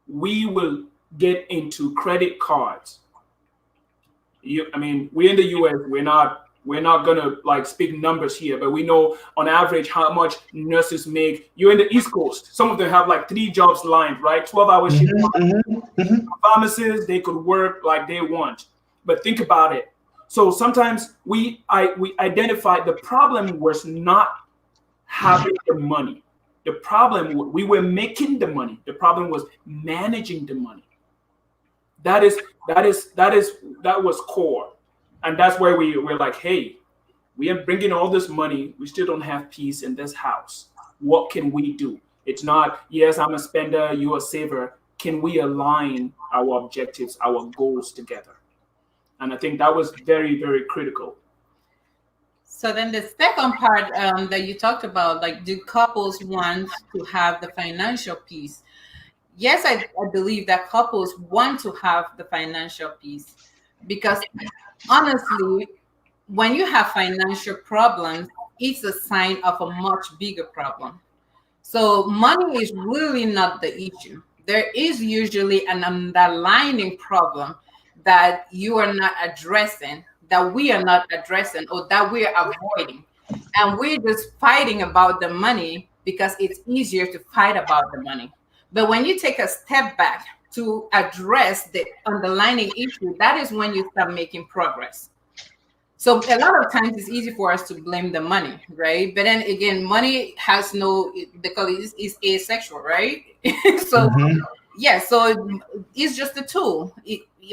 we will get into credit cards. We're in the US. We're not gonna like speak numbers here, but we know on average how much nurses make. You're in the East Coast. Some of them have like 3 jobs lined, right? 12-hour shift. Pharmacists, they could work like they want. But think about it. So sometimes we identified the problem was not having the money. The problem, we were making the money. The problem was managing the money. That was core. And that's where we're like, hey, we are bringing all this money. We still don't have peace in this house. What can we do? It's not, yes, I'm a spender, you're a saver. Can we align our objectives, our goals together? And I think that was very, very critical. So then the second part that you talked about, like, do couples want to have the financial peace? Yes, I believe that couples want to have the financial peace because honestly, when you have financial problems, it's a sign of a much bigger problem. So money is really not the issue. There is usually an underlying problem that you are not addressing, that we are not addressing, or that we are avoiding. And we're just fighting about the money because it's easier to fight about the money. But when you take a step back to address the underlying issue, that is when you start making progress. So a lot of times it's easy for us to blame the money, right? But then again, money has no, because it's asexual, right? So yeah, so it's just a tool.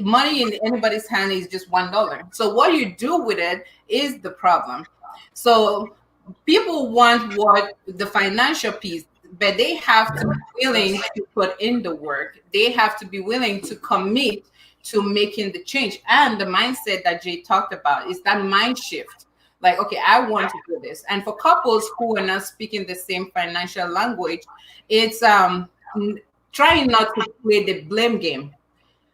Money in anybody's hand is just $1. So what you do with it is the problem. So people want what the financial piece, but they have to be willing to put in the work. They have to be willing to commit to making the change. And the mindset that Jay talked about is that mind shift. Like, okay, I want to do this. And for couples who are not speaking the same financial language, it's trying not to play the blame game.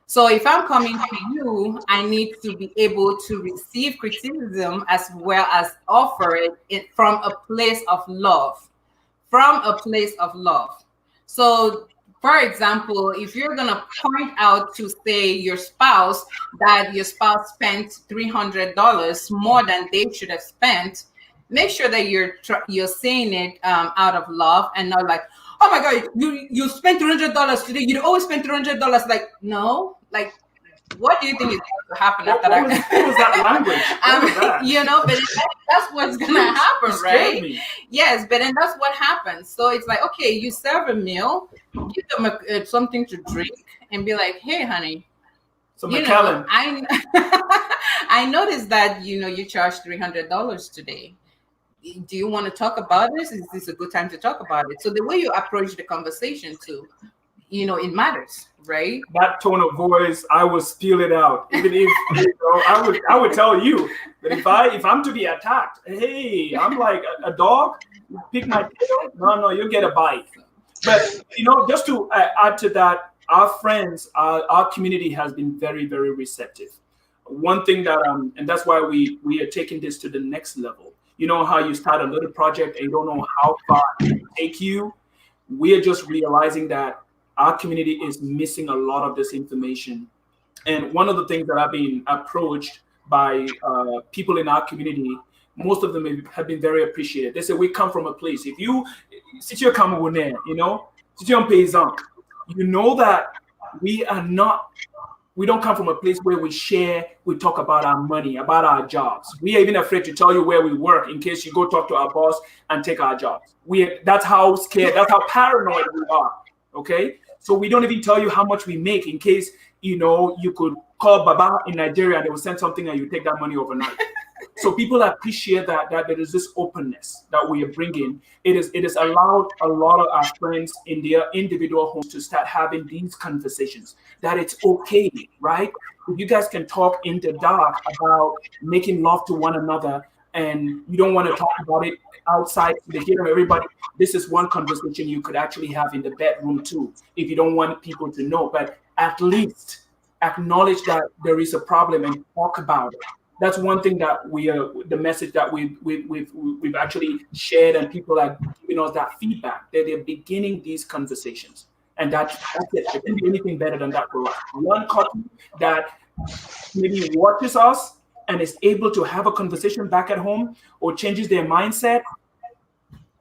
So if I'm coming to you, I need to be able to receive criticism as well as offer it from a place of love. From a place of love. So, for example, if you're going to point out to, say, your spouse that your spouse spent $300 more than they should have spent, make sure that you're saying it out of love and not like, oh my God, you spent $300 today. You always spend $300. Like, no, like, what do you think is going to happen after that? What was that language? You know, but that's what's going to happen, right? Yes, but then that's what happens. So it's like, okay, you serve a meal, give them something to drink, and be like, hey, honey, I noticed that, you charged $300 today. Do you want to talk about this? Is this a good time to talk about it? So the way you approach the conversation too, it matters, right? That tone of voice, I will spill it out. Even if I would tell you that if I'm to be attacked, hey, I'm like a dog, you pick my tail, no, you'll get a bite. But just to add to that, our friends, our community has been very, very receptive. One thing that and that's why we are taking this to the next level. You know how you start a little project and you don't know how far it will take you? We are just realizing that our community is missing a lot of this information. And one of the things that I've been approached by people in our community most of them have been very appreciated. They say we come from a place. If you sit your Cameroonais, sit your paysan, you know that we don't come from a place where we talk about our money, about our jobs. We are even afraid to tell you where we work in case you go talk to our boss and take our jobs. That's how scared, that's how paranoid we are. Okay? So we don't even tell you how much we make in case, you could call Baba in Nigeria and they will send something and you take that money overnight. So people appreciate that there is this openness that we are bringing. It is allowed a lot of our friends in their individual homes to start having these conversations, that it's okay, right? If you guys can talk in the dark about making love to one another and you don't want to talk about it outside to the hearing of everybody, this is one conversation you could actually have in the bedroom too, if you don't want people to know. But at least acknowledge that there is a problem and talk about it. That's one thing that the message that we've actually shared, and people are giving us that feedback that they're beginning these conversations, and that's it. There can't be anything better than that for us. One couple that maybe watches us and is able to have a conversation back at home or changes their mindset.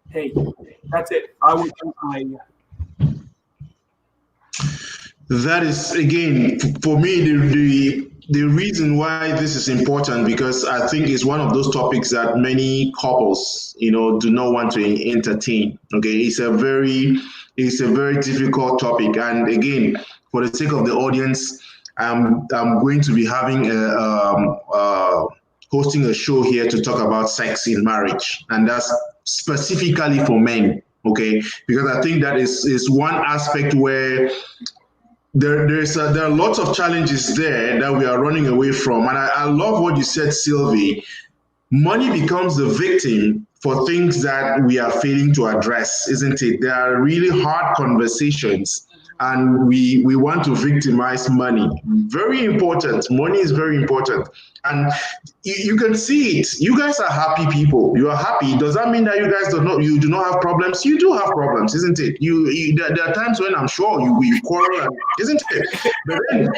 Hey, that's it. I would. That is, again, for me, the reason why this is important, because I think it's one of those topics that many couples, do not want to entertain. Okay, it's a very difficult topic, and again, for the sake of the audience, I'm going to be having hosting a show here to talk about sex in marriage, and that's specifically for men. Okay, because I think that is one aspect where there are lots of challenges there that we are running away from. And I love what you said, Sylvie. Money becomes the victim for things that we are failing to address, isn't it? There are really hard conversations, and we want to victimize money. Very important. Money is very important. And you can see it. You guys are happy people. You are happy. Does that mean that you guys do not have problems? You do have problems, isn't it? There are times when I'm sure you quarrel, isn't it? But then,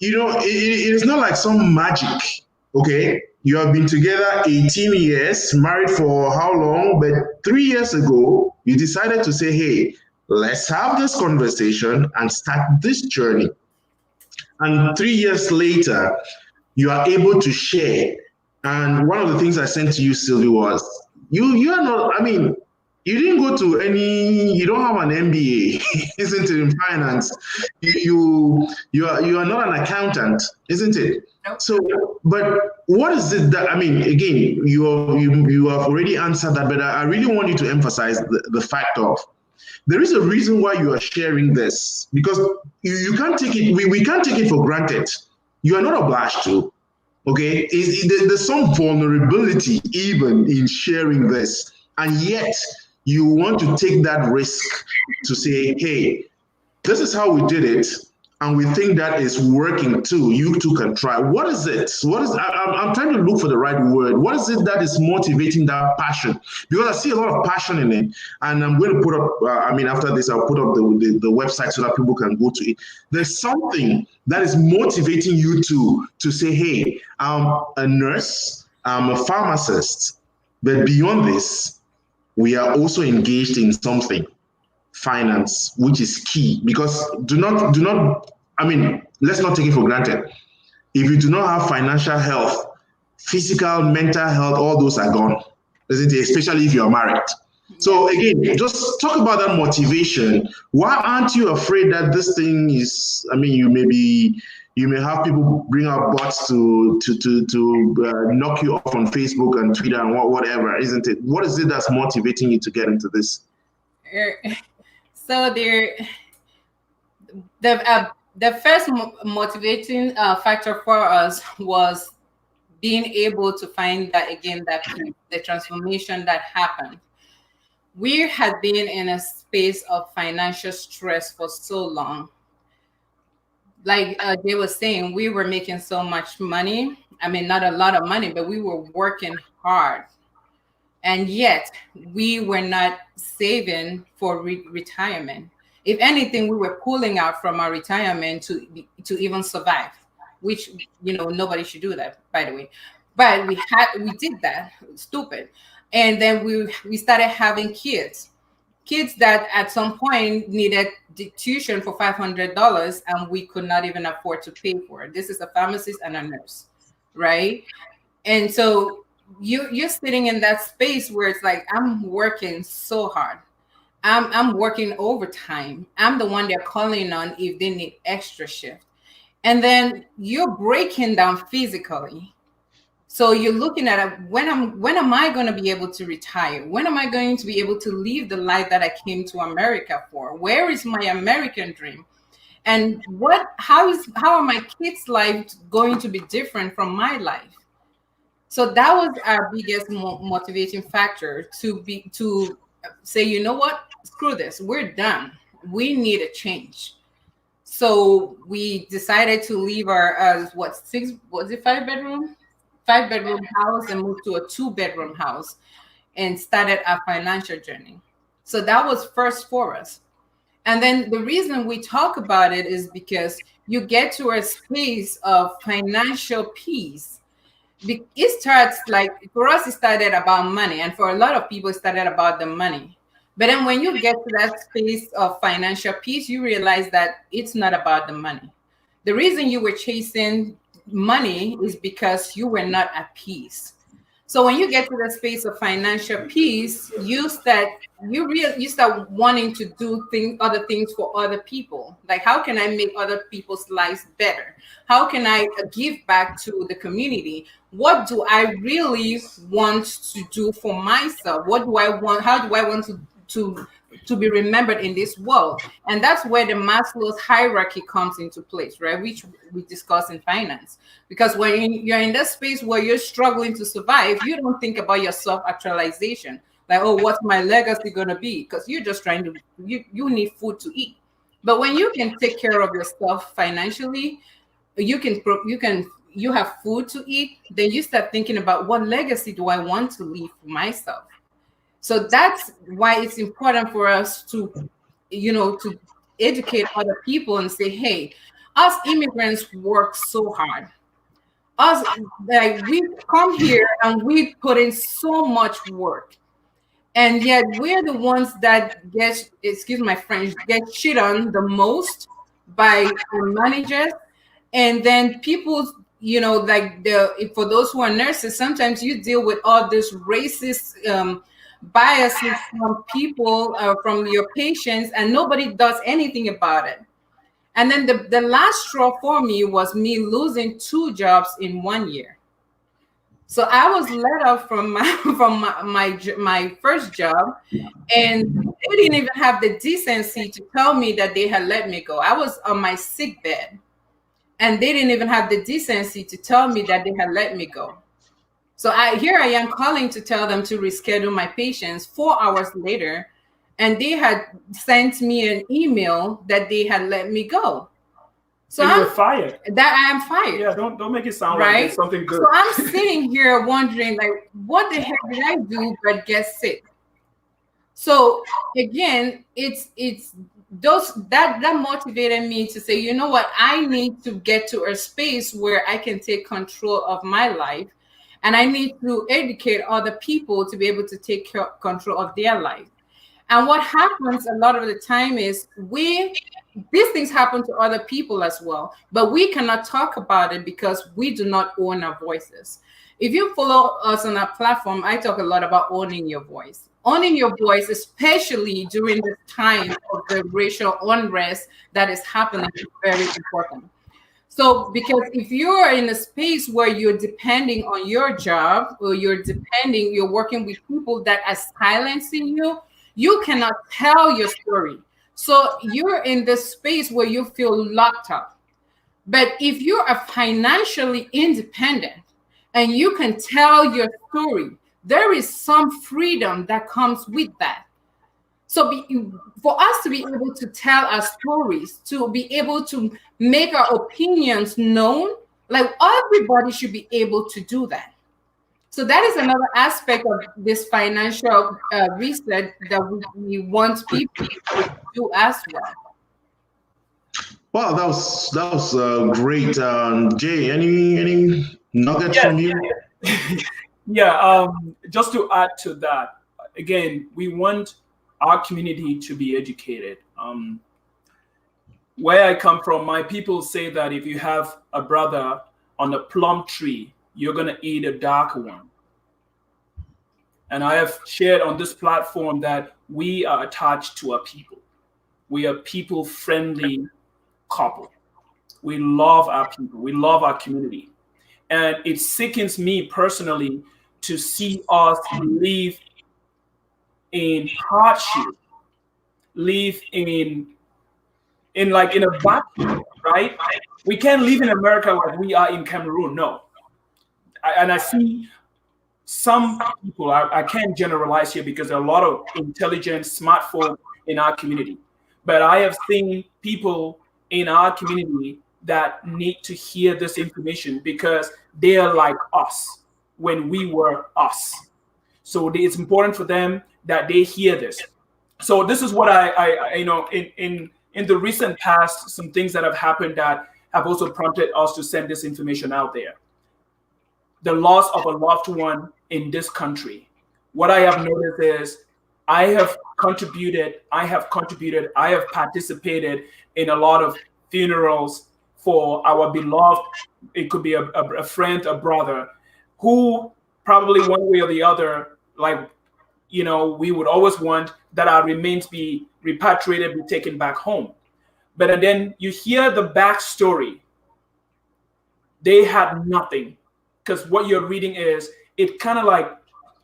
it is not like some magic. Okay, you have been together 18 years, married for how long? But 3 years ago, you decided to say, hey, let's have this conversation and start this journey. And 3 years later, you are able to share. And one of the things I sent to you, Sylvie, was you are not, you didn't go to you don't have an MBA, isn't it, in finance? You are not an accountant, isn't it? Nope. So, but what is it that, again, you have already answered that, but I really want you to emphasize the fact of, there is a reason why you are sharing this, because you can't take it, we can't take it for granted. You are not obliged to, okay? There's some vulnerability even in sharing this, and yet you want to take that risk to say, hey, this is how we did it, and we think that is working too. You too can try. What is it? I'm trying to look for the right word. What is it that is motivating that passion? Because I see a lot of passion in it, and I'm going to put up, after this, I'll put up the website so that people can go to it. There's something that is motivating you to say, hey, I'm a nurse, I'm a pharmacist, but beyond this, we are also engaged in something. Finance, which is key, because let's not take it for granted. If you do not have financial health, physical, mental health, all those are gone, isn't it? Especially if you are married. So again, just talk about that motivation. Why aren't you afraid that this thing is, you may have people bring up bots to knock you off on Facebook and Twitter and whatever, isn't it? What is it that's motivating you to get into this? So the first motivating factor for us was being able to find that, again, that the transformation that happened. We had been in a space of financial stress for so long. Like they were saying, we were making so much money. Not a lot of money, but we were working hard. And yet we were not saving for retirement. If anything, we were pulling out from our retirement to even survive, which, nobody should do that, by the way. But we did that, stupid. And then we started having kids that at some point needed tuition for $500, and we could not even afford to pay for it. This is a pharmacist and a nurse, right? And so you're sitting in that space where it's like, I'm working so hard, I'm working overtime, I'm the one they're calling on if they need extra shift, and then you're breaking down physically. So you're looking at when am I going to be able to retire? When am I going to be able to live the life that I came to America for? Where is my American dream? And how are my kids' life going to be different from my life? So that was our biggest motivating factor to say, you know what, screw this, we're done. We need a change. So we decided to leave our 5-bedroom house and moved to a 2-bedroom house and started our financial journey. So that was first for us. And then the reason we talk about it is because you get to a space of financial peace. It starts, like, for us, it started about money. And for a lot of people, it started about the money. But then when you get to that space of financial peace, you realize that it's not about the money. The reason you were chasing money is because you were not at peace. So when you get to the space of financial peace, you start wanting to do other things for other people. Like, how can I make other people's lives better? How can I give back to the community? What do I really want to do for myself? What do I want? How do I want to be remembered in this world? And that's where the Maslow's hierarchy comes into place, right? Which we discuss in finance. Because when you're in that space where you're struggling to survive, you don't think about your self-actualization. Like, oh, what's my legacy going to be? Because you're just trying to, you need food to eat. But when you can take care of yourself financially, you have food to eat, then you start thinking about, what legacy do I want to leave for myself? So that's why it's important for us to educate other people and say, hey, us immigrants work so hard. We come here and we put in so much work. And yet we're the ones that get, excuse my French, get shit on the most by the managers. And then people, for those who are nurses, sometimes you deal with all this racist biases from people, from your patients, and nobody does anything about it. And then the last straw for me was me losing 2 jobs in 1 year. So I was let off from my first job, and they didn't even have the decency to tell me that they had let me go. I was on my sick bed, and they didn't even have the decency to tell me that they had let me go. So here I am calling to tell them to reschedule my patients 4 hours later, and they had sent me an email that they had let me go. So you're fired. That I am fired. Yeah, don't make it sound like it's something good. So I'm sitting here wondering, like, what the heck did I do but get sick? So again, it's that motivated me to say, you know what, I need to get to a space where I can take control of my life. And I need to educate other people to be able to take control of their life. And what happens a lot of the time is these things happen to other people as well, but we cannot talk about it because we do not own our voices. If you follow us on our platform, I talk a lot about owning your voice. Owning your voice, especially during the time of the racial unrest that is happening, is very important. So, because if you're in a space where you're depending on your job, or you're working with people that are silencing you, you cannot tell your story. So you're in this space where you feel locked up. But if you are financially independent and you can tell your story, there is some freedom that comes with that. So for us to be able to tell our stories, to be able to make our opinions known, like, everybody should be able to do that. So that is another aspect of this financial reset that we want people to do as well. Wow, that was great. Jay, any nuggets from you? Yeah, just to add to that, again, we want our community to be educated. Where I come from, my people say that if you have a brother on a plum tree, you're going to eat a dark one. And I have shared on this platform that we are attached to our people. We are people-friendly couple. We love our people. We love our community. And it sickens me personally to see us live in hardship, live in a vacuum, right? We can't live in America like we are in Cameroon. No. And I see some people, I can't generalize here because there are a lot of intelligent, smart folk in our community. But I have seen people in our community that need to hear this information because they are like us when we were us. So it's important for them that they hear this. So this is what I in the recent past, some things that have happened that have also prompted us to send this information out there. The loss of a loved one in this country. What I have noticed is I have participated in a lot of funerals for our beloved, it could be a friend, a brother, who probably one way or the other, we would always want that our remains be repatriated, be taken back home. But then you hear the backstory. They had nothing. Because what you're reading is, it kind of like,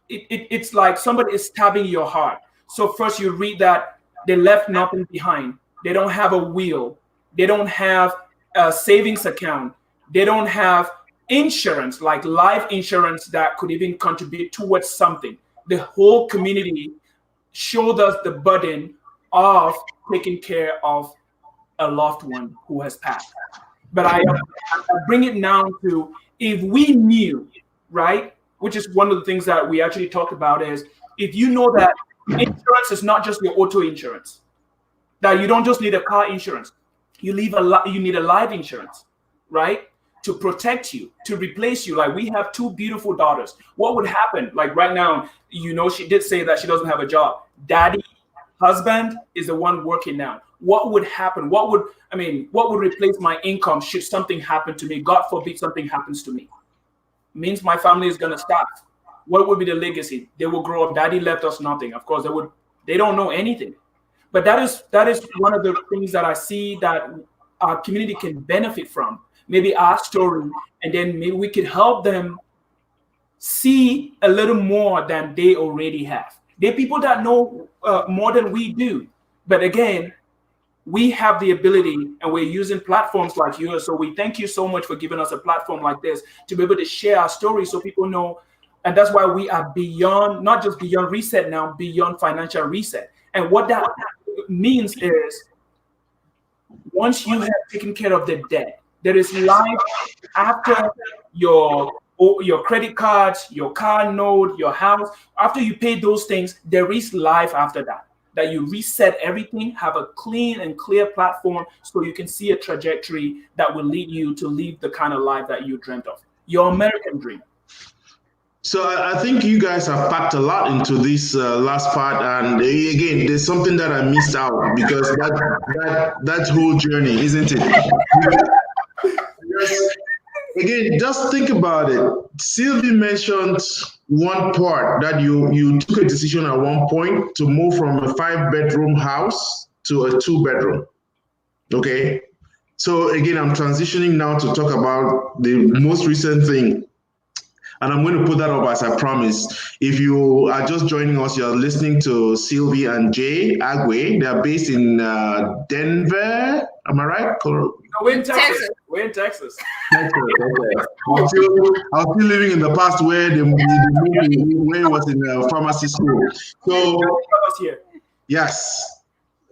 it's like somebody is stabbing your heart. So first you read that they left nothing behind. They don't have a will. They don't have a savings account. They don't have insurance, like life insurance that could even contribute towards something. The whole community showed us the burden of taking care of a loved one who has passed. But I bring it now to, if we knew, right, which is one of the things that we actually talked about, is if you know that insurance is not just your auto insurance, that you don't just need a car insurance, you need a life insurance, right, to protect you, to replace you. Like, we have two beautiful daughters. What would happen? Like right now, she did say that she doesn't have a job. Daddy, husband is the one working now. What would happen? What would replace my income should something happen to me? God forbid something happens to me. Means my family is going to starve. What would be the legacy? They will grow up. Daddy left us nothing. Of course, they don't know anything. But that is one of the things that I see that our community can benefit from. Maybe our story, and then maybe we could help them see a little more than they already have. There are people that know more than we do. But again, we have the ability, and we're using platforms like yours. So we thank you so much for giving us a platform like this to be able to share our story so people know. And that's why we are beyond, not just beyond reset now, beyond financial reset. And what that means is, once you have taken care of the debt, there is life after your credit cards, your car note, your house. After you pay those things, there is life after that. That you reset everything, have a clean and clear platform so you can see a trajectory that will lead you to live the kind of life that you dreamt of. Your American dream. So I think you guys have packed a lot into this last part, and again, there's something that I missed out, because that whole journey, isn't it? Yes. Again, just think about it. Sylvie mentioned one part that you took a decision at one point to move from a 5-bedroom house to a 2-bedroom. Okay. So again, I'm transitioning now to talk about the most recent thing. And I'm going to put that up as I promised. If you are just joining us, you're listening to Sylvie and Jay Agwe. They're based in Denver. Am I right? We're in Texas. We're in Texas. Okay. I was still living in the past where where it was in pharmacy school. So yes.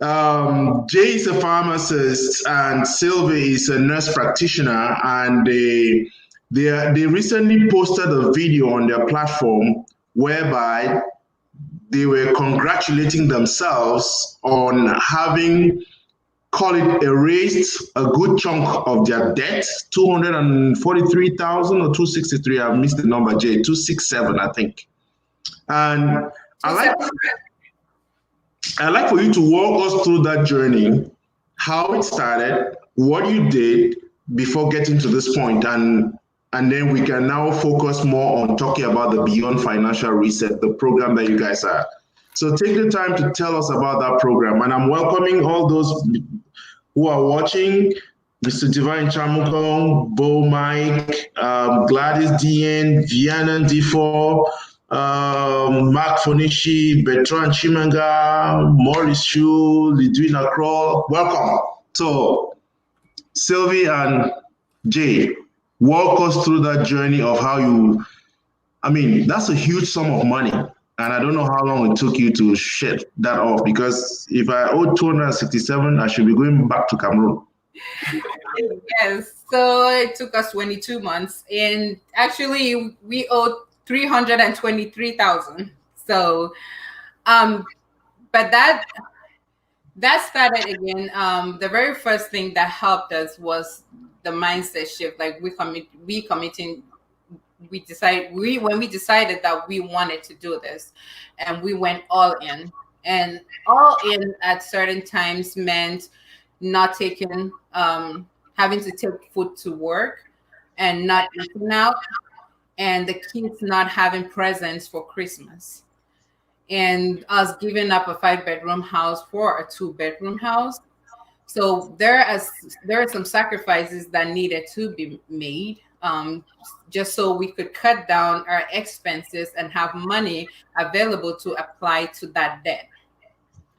Jay is a pharmacist and Sylvie is a nurse practitioner, and they recently posted a video on their platform whereby they were congratulating themselves on having call it, erased a good chunk of their debt, 243,000 or 263. I missed the number, Jay, 267, I think. And I'd like for you to walk us through that journey, how it started, what you did before getting to this point, and then we can now focus more on talking about the Beyond Financial Reset, the program that you guys are. So take the time to tell us about that program. And I'm welcoming all those who are watching, Mr. Divine Chamukong, Bo Mike, Gladys DN, Viana D4, Mark Fonishi, Bertrand Chimanga, Maurice Shu, Lidwina Kroll. Welcome. So, Sylvie and Jay, walk us through that journey of how you, I mean, that's a huge sum of money. And I don't know how long it took you to shed that off, because if I owe 267, I should be going back to Cameroon. Yes, so it took us 22 months. And actually, we owed 323,000. So, but that started again. The very first thing that helped us was the mindset shift. Like when we decided that we wanted to do this, and we went all in. And all in at certain times meant not taking, having to take food to work and not eating out, and the kids not having presents for Christmas, and us giving up a 5-bedroom house for a 2-bedroom house. So there are some sacrifices that needed to be made, just so we could cut down our expenses and have money available to apply to that debt.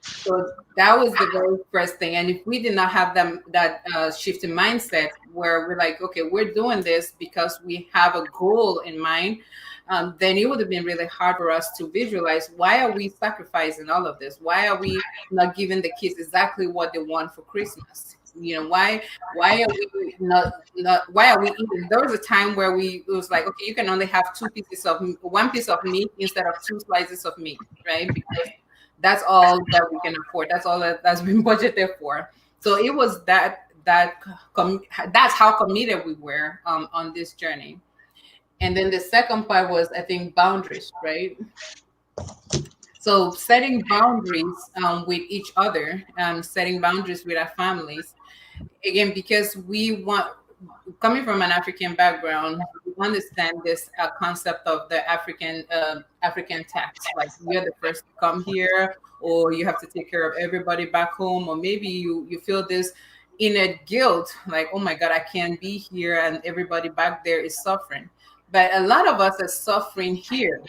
So that was the very first thing. And if we did not have that shift in mindset, where we're like, okay, we're doing this because we have a goal in mind, then it would have been really hard for us to visualize, why are we sacrificing all of this? Why are we not giving the kids exactly what they want for Christmas? You know, why are we not why are we eating? There was a time where it was like, okay, you can only have one piece of meat instead of 2 slices of meat, right? Because that's all that we can afford. That's all that's been budgeted for. So it was that's how committed we were on this journey. And then the second part was, I think, boundaries, right? So setting boundaries with each other, setting boundaries with our families. Again, because coming from an African background, we understand this concept of the African tax. Like, you're the first to come here, or you have to take care of everybody back home, or maybe you feel this inner guilt, like, oh my God, I can't be here, and everybody back there is suffering. But a lot of us are suffering here,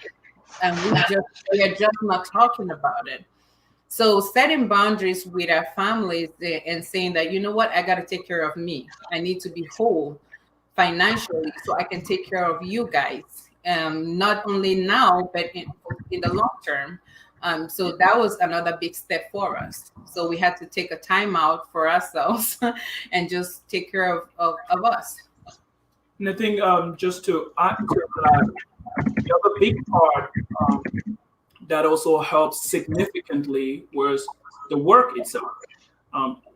and we are just not talking about it. So setting boundaries with our families and saying that, you know what, I got to take care of me. I need to be whole financially so I can take care of you guys, not only now, but in the long term. So that was another big step for us. So we had to take a time out for ourselves and just take care of us. And I think just to add to that, the other big part that also helps significantly was the work itself.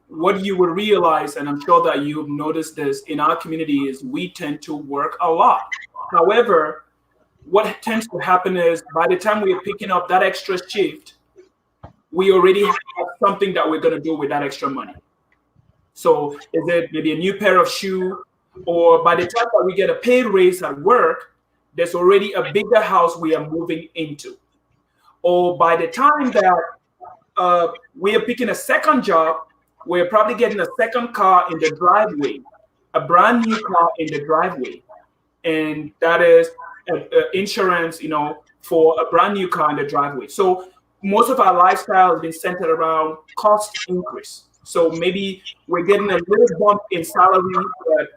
What you will realize, and I'm sure that you've noticed this in our community, is we tend to work a lot. However, what tends to happen is by the time we are picking up that extra shift, we already have something that we're going to do with that extra money. So is it maybe a new pair of shoes, or by the time that we get a pay raise at work, there's already a bigger house we are moving into. Or by the time that we are picking a second job, we're probably getting a second car in the driveway, a brand new car in the driveway. And that is insurance, for a brand new car in the driveway. So most of our lifestyle has been centered around cost increase. So maybe we're getting a little bump in salary, but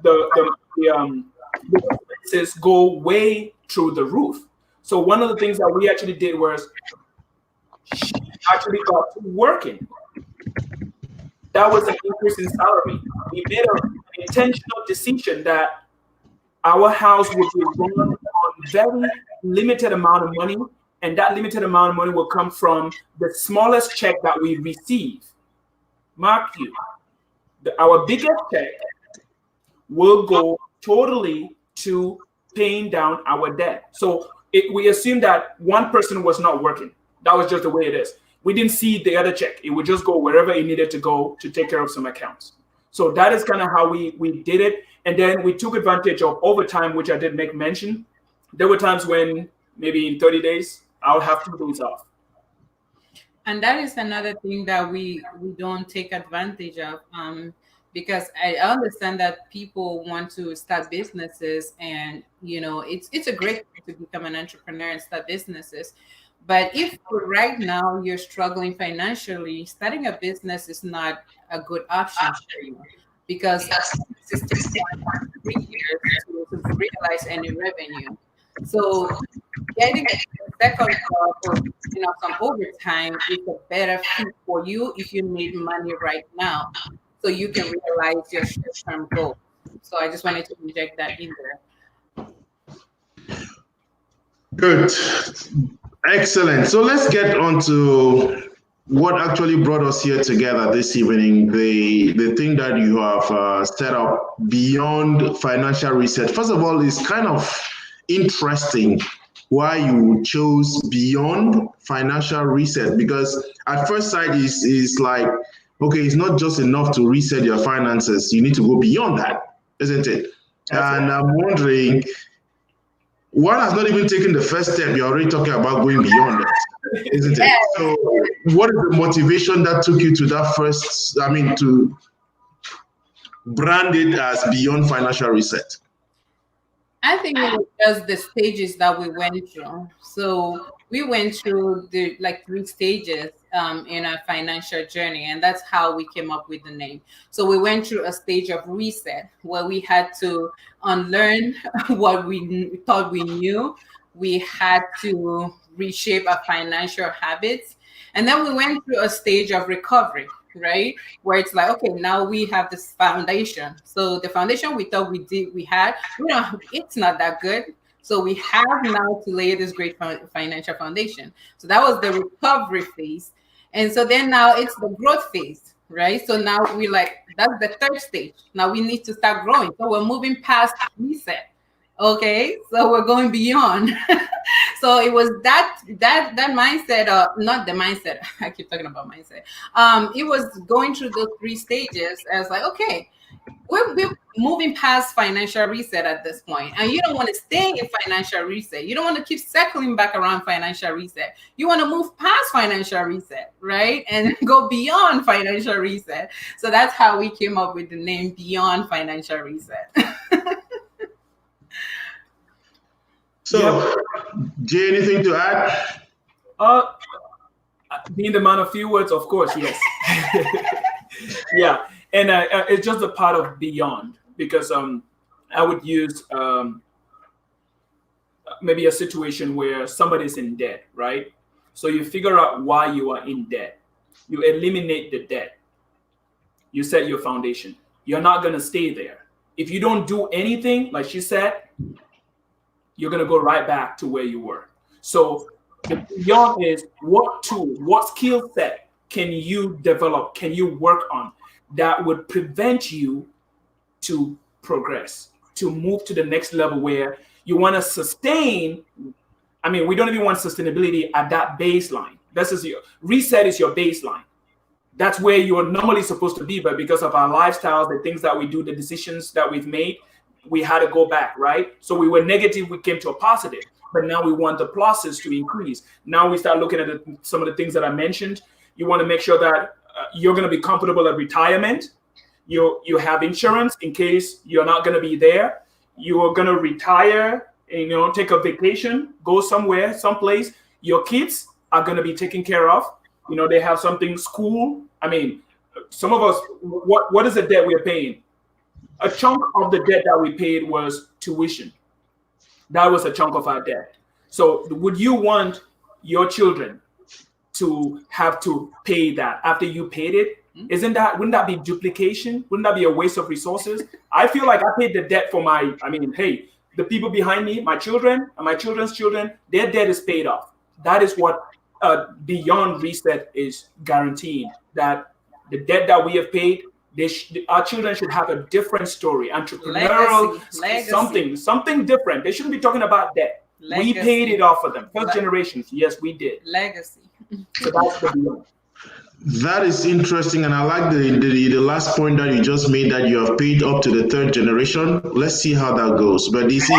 the expenses go way through the roof. So one of the things that we actually did was she actually got to working. That was an increase in salary. We made an intentional decision that our house would be run on very limited amount of money, and that limited amount of money will come from the smallest check that we receive. mark you, our biggest check will go totally to paying down our debt. So we assume that one person was not working. That was just the way it is. We didn't see the other check. It would just go wherever it needed to go to take care of some accounts. So that is kind of how we did it. And then we took advantage of overtime, which I did make mention. There were times when maybe in 30 days, I'll have 2 days off. And that is another thing that we don't take advantage of, because I understand that people want to start businesses, and it's a great thing to become an entrepreneur and start businesses. But if right now you're struggling financially, starting a business is not a good option for you, because it's takes 3 years to realize any revenue. So getting a second job or some overtime is a better fit for you if you need money right now, so you can realize your short-term goal. So I just wanted to inject that in there. Good. Excellent. So let's get on to what actually brought us here together this evening, the thing that you have set up beyond financial reset. First of all, it's kind of interesting why you chose beyond financial reset, because at first sight is like, okay, it's not just enough to reset your finances. You need to go beyond that, isn't it? And I'm wondering, one has not even taken the first step. You're already talking about going beyond it, isn't it? So what is the motivation that took you to that first, to brand it as beyond financial reset? I think it was just the stages that we went through. So we went through the 3 stages in our financial journey, and that's how we came up with the name. So we went through a stage of reset where we had to unlearn what we thought we knew. We had to reshape our financial habits. And then we went through a stage of recovery, right? Where it's like, okay, now we have this foundation. So the foundation we thought we had, it's not that good. So we have now to lay this great financial foundation. So that was the recovery phase. And so then now it's the growth phase, right? So now that's the third stage. Now we need to start growing. So we're moving past reset. Okay, so we're going beyond. So it was that mindset, not the mindset. I keep talking about mindset. It was going through those 3 stages. I was like, okay, we're moving past financial reset at this point, and you don't want to stay in financial reset. You don't want to keep circling back around financial reset. You want to move past financial reset, right, and go beyond financial reset. So that's how we came up with the name Beyond Financial Reset. So, Jay, anything to add? Being the man of few words, of course, yes. Yeah, and it's just a part of beyond, because I would use maybe a situation where somebody's in debt, right? So you figure out why you are in debt. You eliminate the debt. You set your foundation. You're not going to stay there. If you don't do anything, like she said, you're going to go right back to where you were. So the beyond is what tool, what skill set can you develop, can you work on that would prevent you to progress, to move to the next level where you want to sustain. We don't even want sustainability at that baseline. This is your reset is your baseline. That's where you're normally supposed to be, but because of our lifestyles, the things that we do, the decisions that we've made, we had to go back, right? So we were negative, we came to a positive, but now we want the pluses to increase. Now we start looking at some of the things that I mentioned. You want to make sure that you're going to be comfortable at retirement. You have insurance in case you're not going to be there. You are going to retire, take a vacation, go somewhere, someplace. Your kids are going to be taken care of. They have something, school. Some of us, what is the debt we're paying? A chunk of the debt that we paid was tuition. That was a chunk of our debt. So would you want your children to have to pay that after you paid it? Wouldn't that be duplication? Wouldn't that be a waste of resources? I feel like I paid the debt for the people behind me, my children and my children's children, their debt is paid off. That is what Beyond Reset is guaranteeing, that the debt that we have paid. Our children should have a different story, entrepreneurial, legacy. something different. They shouldn't be talking about debt. Legacy. We paid it off for them. First generations, yes, we did. Legacy. So that's the deal. That is interesting, and I like the last point that you just made, that you have paid up to the third generation. Let's see how that goes. But you see,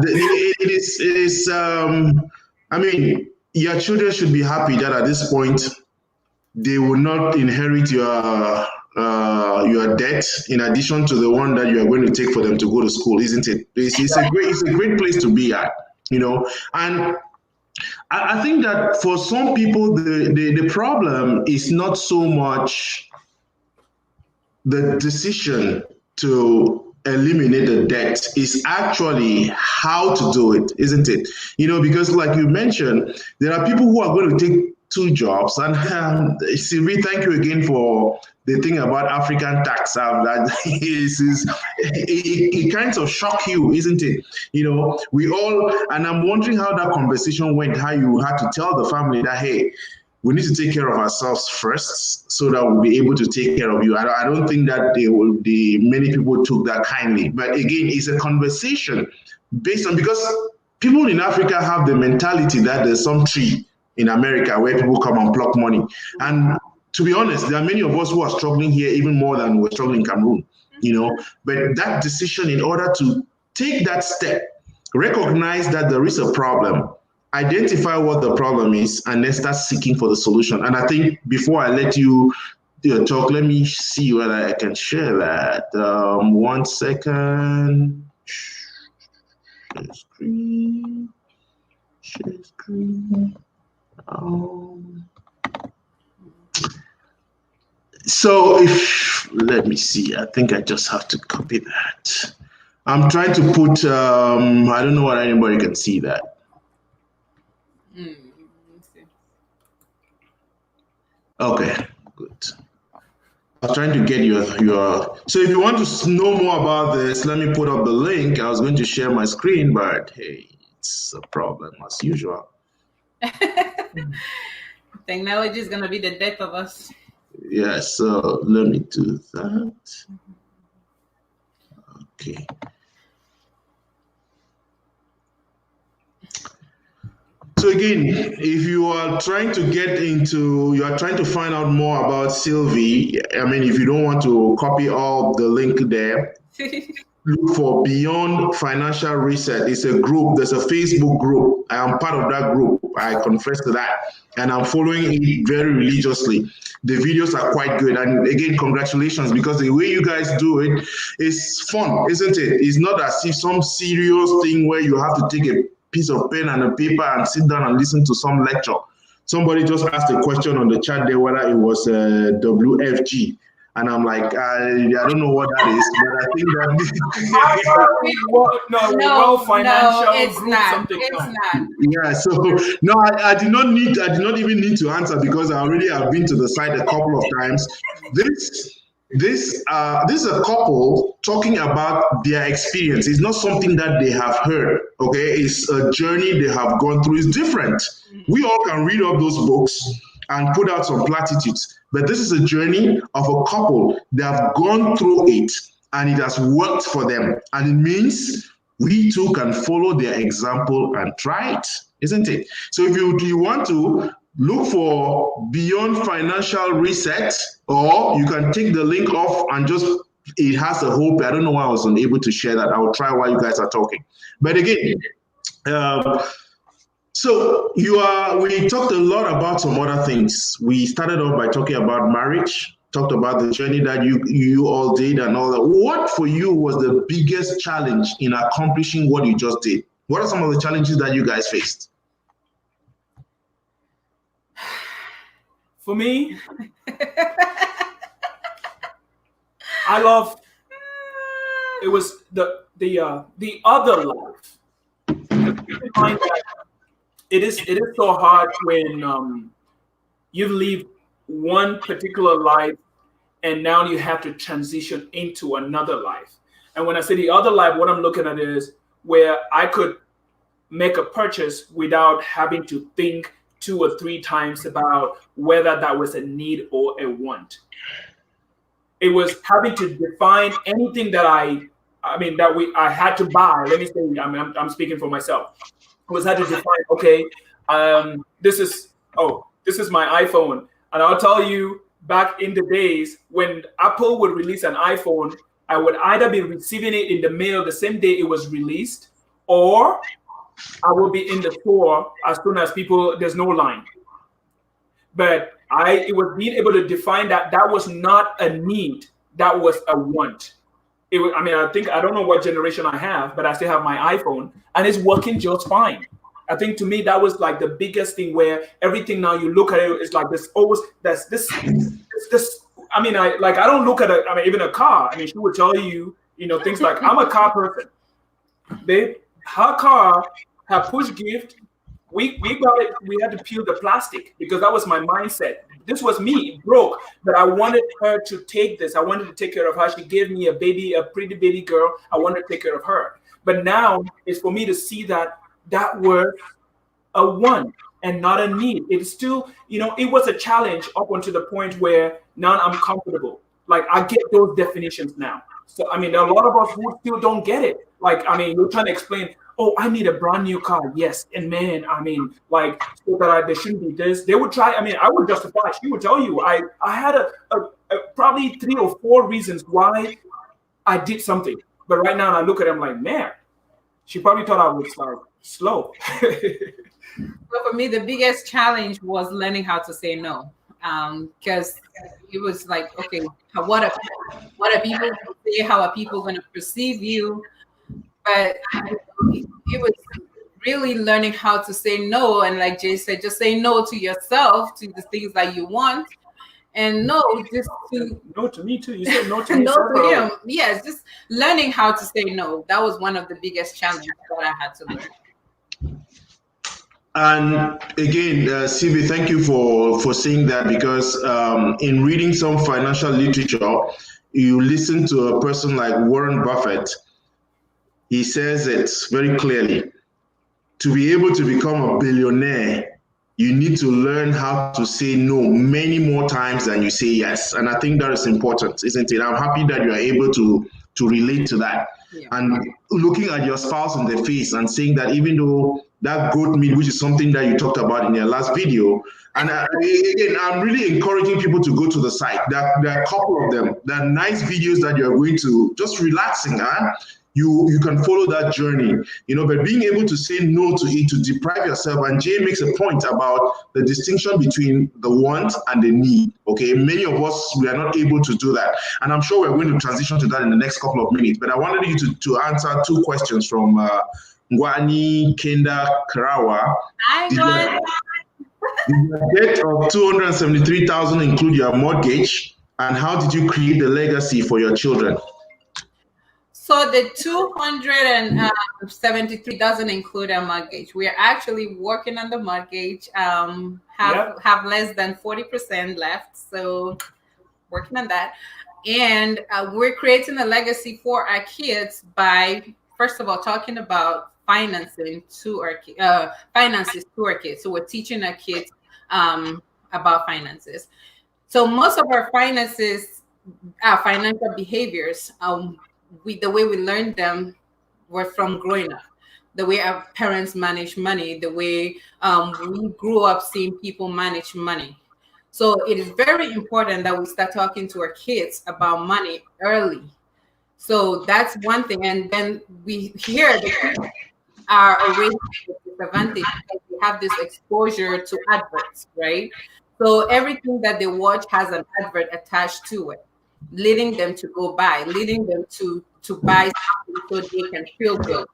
it is. I mean, your children should be happy that at this point they will not inherit your debt in addition to the one that you are going to take for them to go to school, isn't it? It's a great place to be at, and I think that for some people the problem is not so much the decision to eliminate the debt, is actually how to do it, isn't it? Because like you mentioned, there are people who are going to take 2 jobs. And Sylvie, thank you again for the thing about African tax. It kind of shock you, isn't it? We all, and I'm wondering how that conversation went, how you had to tell the family that, hey, we need to take care of ourselves first so that we'll be able to take care of you. I don't think that many people took that kindly. But again, it's a conversation based on, because people in Africa have the mentality that there's some tree in America where people come and pluck money. And to be honest, there are many of us who are struggling here even more than we're struggling in Cameroon, But that decision, in order to take that step, recognize that there is a problem, identify what the problem is, and then start seeking for the solution. And I think before I let you talk, let me see whether I can share that. 1 second. Share screen. Share screen. So let me see, I think I just have to copy that. I'm trying to put, I don't know whether anybody can see that. Okay, good. I was trying to get your, so if you want to know more about this, let me put up the link. I was going to share my screen, but hey, it's a problem as usual. Technology is going to be the death of us. Yeah, so let me do that. Okay. So again, if you are trying to find out more about Sylvie, I mean, if you don't want to copy all the link there, look for Beyond Financial Reset. It's a group. There's a Facebook group. I am part of that group. I confess to that. And I'm following it very religiously. The videos are quite good. And again, congratulations, because the way you guys do it is fun, isn't it? It's not as if some serious thing where you have to take a piece of pen and a paper and sit down and listen to some lecture. Somebody just asked a question on the chat there whether it was WFG. And I'm like, I don't know what that is, but I think that no, financial it's group, not. something. It's not. Yeah, so no, I did not even need to answer, because I already have been to the site a couple of times. This is a couple talking about their experience. It's not something that they have heard. Okay, it's a journey they have gone through. It's different. We all can read up those books and put out some platitudes. But this is a journey of a couple that have gone through it, and it has worked for them. And it means we too can follow their example and try it, isn't it? So if you want to look for Beyond Financial Reset, or you can take the link off and it has a whole, I don't know why I was unable to share that. I will try while you guys are talking. But again, so we talked a lot about some other things. We started off by talking about marriage, talked about the journey that you all did and all that. What for you was the biggest challenge in accomplishing what you just did? What are some of the challenges that you guys faced? For me, it was the other life. It is so hard when you leave one particular life and now you have to transition into another life. And when I say the other life, what I'm looking at is where I could make a purchase without having to think 2 or 3 times about whether that was a need or a want. It was having to define anything that I had to buy. Let me say, I'm speaking for myself. I was had to define, okay, this is my iPhone. And I'll tell you, back in the days when Apple would release an iPhone, I would either be receiving it in the mail the same day it was released, or I will be in the store as soon as there's no line. But it was being able to define that was not a need, that was a want. I don't know what generation I have, but I still have my iPhone and it's working just fine. I think to me that was like the biggest thing, where everything now you look at it, it's like this always this. I don't look at even a car. She would tell you, things like, I'm a car person. Babe, her car, her push gift, we got it. We had to peel the plastic because that was my mindset. This was me, it broke, but I wanted her to take this. I wanted to take care of her. She gave me a pretty baby girl. I wanted to take care of her. But now it's for me to see that was a want and not a need. It's still, it was a challenge up until the point where now I'm comfortable. Like, I get those definitions now. So, there are a lot of us who still don't get it. Like, you're trying to explain, oh, I need a brand new car. Yes. And man, so that there shouldn't be this. They would try, I would justify. She would tell you, I had a probably 3 or 4 reasons why I did something. But right now I look at them like, man, she probably thought I was like slow. So for me, the biggest challenge was learning how to say no. Because it was like, okay, what are people going to say? How are people going to perceive you? But it was really learning how to say no. And like Jay said, just say no to yourself, to the things that you want. And no to me too. You said no to me. No to him. Yes, just learning how to say no. That was one of the biggest challenges that I had to learn. And again, Sylvie, thank you for saying that, because in reading some financial literature, you listen to a person like Warren Buffett. He says it very clearly. To be able to become a billionaire, you need to learn how to say no many more times than you say yes. And I think that is important, isn't it? I'm happy that you are able to relate to that. Yeah. And looking at your spouse in the face and saying that even though that goat meat, which is something that you talked about in your last video, and again, I'm really encouraging people to go to the site. There are a couple of them. There are nice videos that you're going to just relaxing. You can follow that journey, but being able to say no to it, to deprive yourself. And Jay makes a point about the distinction between the want and the need. Okay, many of us, we are not able to do that. And I'm sure we're going to transition to that in the next couple of minutes. But I wanted you to answer 2 questions from Ngwani Kenda Karawa. Hi, guys. Did your debt of $273,000 include your mortgage? And how did you create the legacy for your children? So the 273 doesn't include a mortgage. We are actually working on the mortgage. Have less than 40% left. So working on that. And we're creating a legacy for our kids by, first of all, talking about finances to our kids. So we're teaching our kids about finances. So most of our finances, our financial behaviors, the way we learned them were from growing up. The way our parents manage money, the way we grew up seeing people manage money. So it is very important that we start talking to our kids about money early. So that's one thing. And then we hear the kids are already disadvantaged because we have this exposure to adverts, right? So everything that they watch has an advert attached to it, leading them to go buy, leading them to buy something so they can feel good.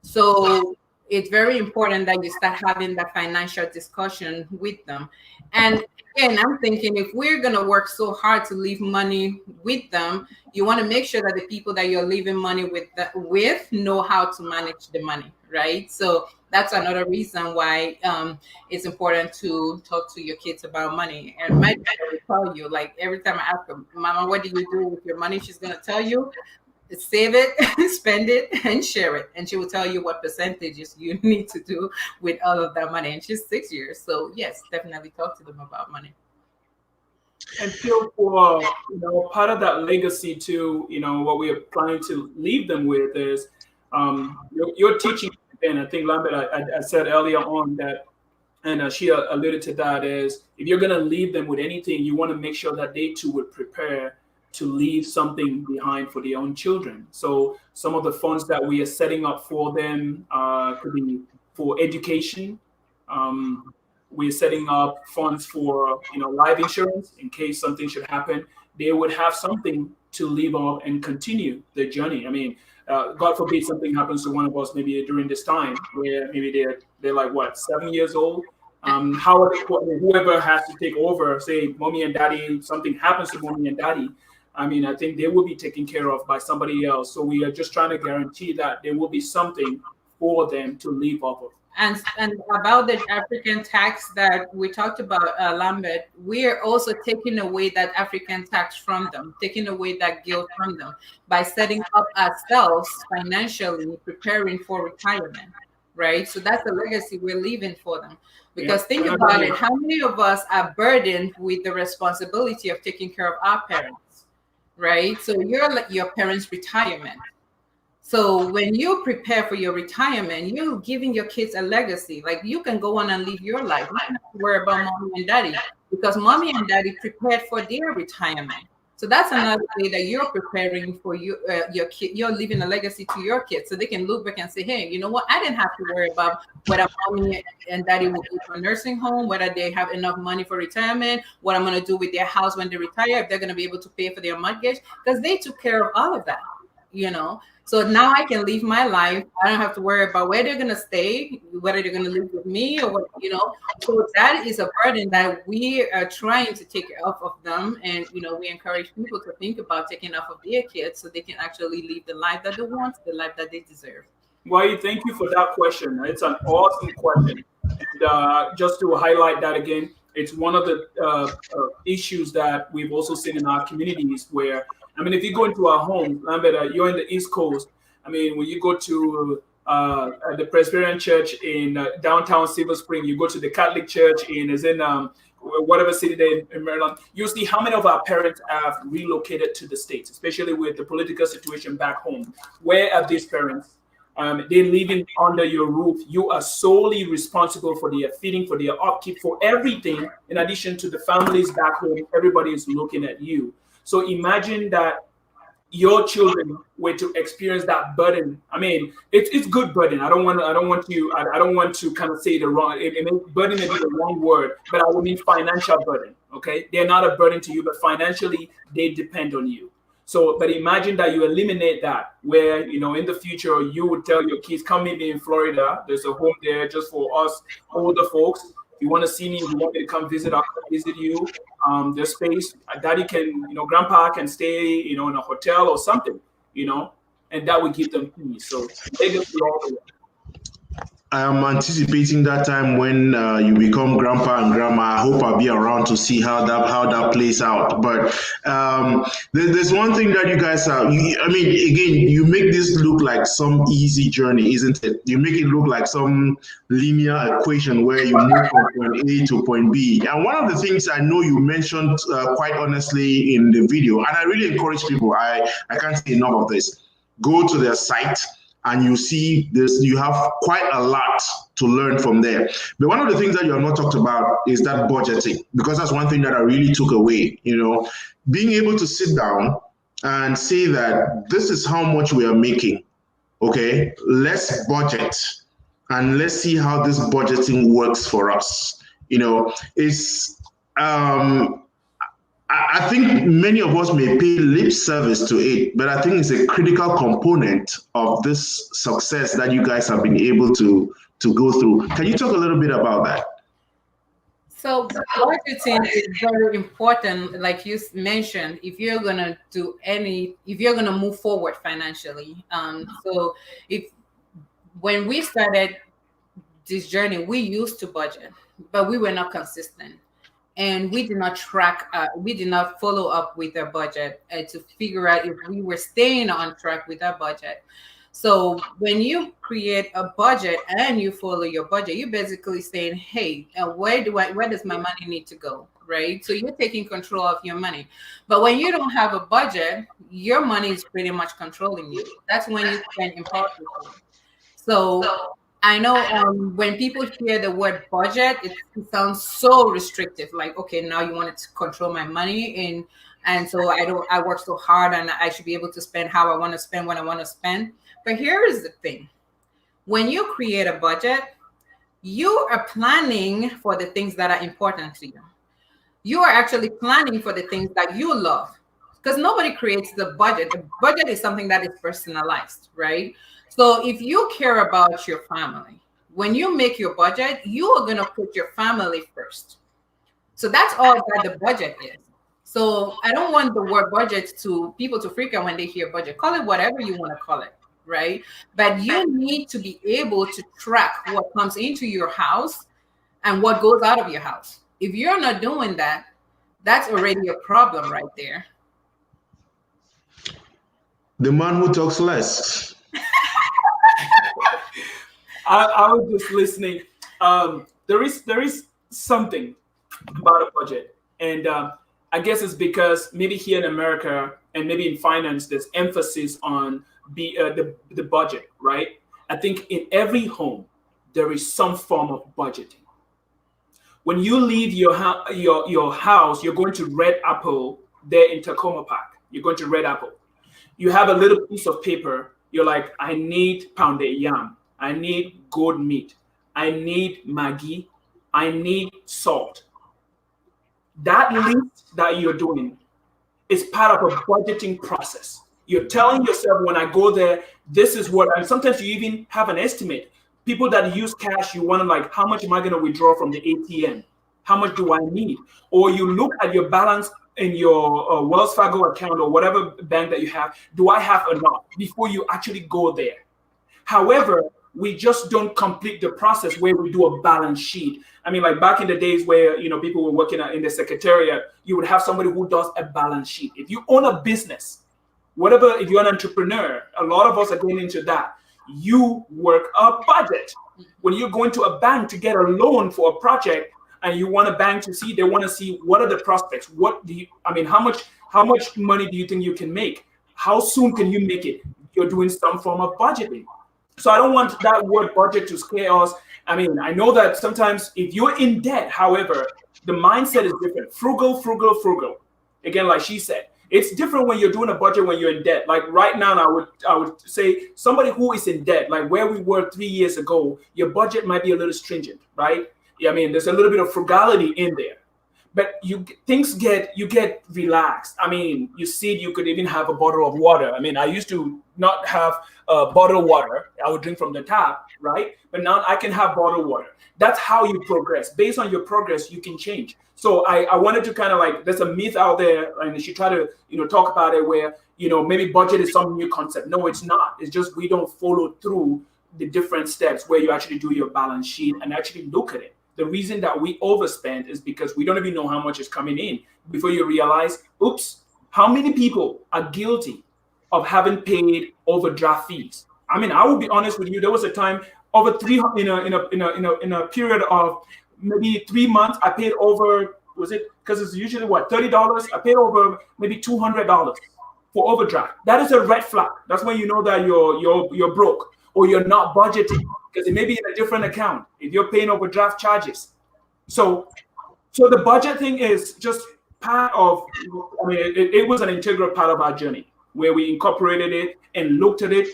So it's very important that you start having that financial discussion with them. And again, I'm thinking if we're going to work so hard to leave money with them, you want to make sure that the people that you're leaving money with know how to manage the money, right? So that's another reason why it's important to talk to your kids about money. And my daughter will tell you, like every time I ask her, Mama, what do you do with your money? She's going to tell you, save it, spend it, and share it. And she will tell you what percentages you need to do with all of that money. And she's 6 years. So yes, definitely talk to them about money. And feel for, part of that legacy too, what we are trying to leave them with is you're teaching. And I think Lambert, I said earlier on that, and she alluded to that, is if you're going to leave them with anything, you want to make sure that they too would prepare to leave something behind for their own children. So some of the funds that we are setting up for them could be for education. We're setting up funds for life insurance in case something should happen. They would have something to leave off and continue their journey. I mean, God forbid something happens to one of us maybe during this time where maybe they're like what, 7 years old. How are they, whoever has to take over, say mommy and daddy, something happens to mommy and daddy. I mean, I think they will be taken care of by somebody else. So we are just trying to guarantee that there will be something for them to live off of. And about the African tax that we talked about, Lambert, we are also taking away that African tax from them, taking away that guilt from them by setting up ourselves financially, preparing for retirement, right? So that's the legacy we're leaving for them. Because think about it, how many of us are burdened with the responsibility of taking care of our parents, right? So you're like your parents' retirement. So when you prepare for your retirement, you're giving your kids a legacy. Like you can go on and live your life. You don't have to worry about mommy and daddy because mommy and daddy prepared for their retirement. So that's another way that you're preparing for your kid. You're leaving a legacy to your kids so they can look back and say, hey, you know what? I didn't have to worry about whether mommy and daddy will go to a nursing home, whether they have enough money for retirement, what I'm going to do with their house when they retire, if they're going to be able to pay for their mortgage, because they took care of all of that, So now I can live my life. I don't have to worry about where they're going to stay, whether they're going to live with me or what, So that is a burden that we are trying to take off of them. And, we encourage people to think about taking off of their kids so they can actually live the life that they want, the life that they deserve. Why, thank you for that question. It's an awesome question. And just to highlight that again, it's one of the issues that we've also seen in our communities where, if you go into our home, Lambert, you're in the East Coast. When you go to the Presbyterian Church in downtown Silver Spring, you go to the Catholic Church in whatever city they're in Maryland, you see how many of our parents have relocated to the States, especially with the political situation back home. Where are these parents? They're living under your roof. You are solely responsible for their feeding, for their upkeep, for everything. In addition to the families back home, everybody is looking at you. So imagine that your children were to experience that burden. It's good burden. I don't want to kind of say the wrong. Burden may be the wrong word, but I would mean financial burden. Okay, they're not a burden to you, but financially they depend on you. So, but imagine that you eliminate that, where in the future you would tell your kids, come meet me in Florida. There's a home there just for us older folks. If you want to see me, if you want me to come visit, I'll come visit you. There's space. Daddy can, grandpa can stay, in a hotel or something, and that would give them peace. So they go through all the way. I am anticipating that time when you become grandpa and grandma. I hope I'll be around to see how that plays out. But there's one thing that you guys are. Again, you make this look like some easy journey, isn't it? You make it look like some linear equation where you move from point A to point B. And one of the things I know you mentioned quite honestly in the video, and I really encourage people. I can't say enough of this. Go to their site. And you see this, you have quite a lot to learn from there. But one of the things that you have not talked about is that budgeting, because that's one thing that I really took away, being able to sit down and say that this is how much we are making. Okay, let's budget and let's see how this budgeting works for us. I think many of us may pay lip service to it, but I think it's a critical component of this success that you guys have been able to go through. Can you talk a little bit about that? So budgeting is very important, like you mentioned, if you're gonna move forward financially. So when we started this journey, we used to budget, but we were not consistent. and we did not track, we did not follow up with our budget to figure out if we were staying on track with our budget. So when you create a budget and you follow your budget, you're basically saying, hey, where does my money need to go? Right? So you're taking control of your money. But when you don't have a budget, your money is pretty much controlling you. That's when you spend impulsively. So I know when people hear the word budget, it sounds so restrictive. Like, okay, now you want to control my money, and so I work so hard, and I should be able to spend how I want to spend when I want to spend. But here is the thing: when you create a budget, you are planning for the things that are important to you. You are actually planning for the things that you love, because nobody creates the budget. The budget is something that is personalized, right? So if you care about your family, when you make your budget, you are going to put your family first. So that's all that the budget is. So I don't want the word budget to people to freak out when they hear budget. Call it whatever you want to call it, right? But you need to be able to track what comes into your house and what goes out of your house. If you're not doing that, that's already a problem right there. The man who talks less. I was just listening. There is something about a budget, and I guess it's because maybe here in America and maybe in finance, there's emphasis on the budget, right? I think in every home there is some form of budgeting. When you leave your house, you're going to Red Apple there in Tacoma Park. You're going to Red Apple. You have a little piece of paper. You're like, I need pounded yam. I need goat meat. I need Maggi. I need salt. That list that you're doing is part of a budgeting process. You're telling yourself, when I go there, this is what, and sometimes you even have an estimate. People that use cash, you want to like, how much am I going to withdraw from the ATM? How much do I need? Or you look at your balance in your Wells Fargo account or whatever bank that you have. Do I have enough before you actually go there? However, we just don't complete the process where we do a balance sheet. I mean, like back in the days where, people were working in the secretariat, you would have somebody who does a balance sheet. If you own a business, whatever, if you're an entrepreneur, a lot of us are going into that. You work a budget. When you're going to a bank to get a loan for a project and you want a bank to see, they want to see what are the prospects. How much money do you think you can make? How soon can you make it? You're doing some form of budgeting. So I don't want that word budget to scare us. I mean, I know that sometimes if you're in debt, however, the mindset is different. Frugal, frugal, frugal. Again, like she said, it's different when you're doing a budget when you're in debt. Like right now, I would say somebody who is in debt, like where we were 3 years ago, your budget might be a little stringent, right? I mean, there's a little bit of frugality in there. But you get relaxed. I mean, you could even have a bottle of water. I mean, I used to not have bottled water. I would drink from the tap, right? But now I can have bottled water. That's how you progress. Based on your progress, you can change. So I wanted to kind of like, there's a myth out there, and she tried to, talk about it where, maybe budget is some new concept. No, it's not. It's just we don't follow through the different steps where you actually do your balance sheet and actually look at it. The reason that we overspend is because we don't even know how much is coming in before you realize, oops, how many people are guilty of having paid overdraft fees? I mean, I will be honest with you. There was a time over 300 in a period of maybe 3 months, I paid over, was it, because it's usually what, $30? I paid over maybe $200 for overdraft. That is a red flag. That's when you know that you're broke or you're not budgeting, because it may be in a different account if you're paying overdraft charges. So the budget thing is just part of, I mean, it was an integral part of our journey where we incorporated it and looked at it.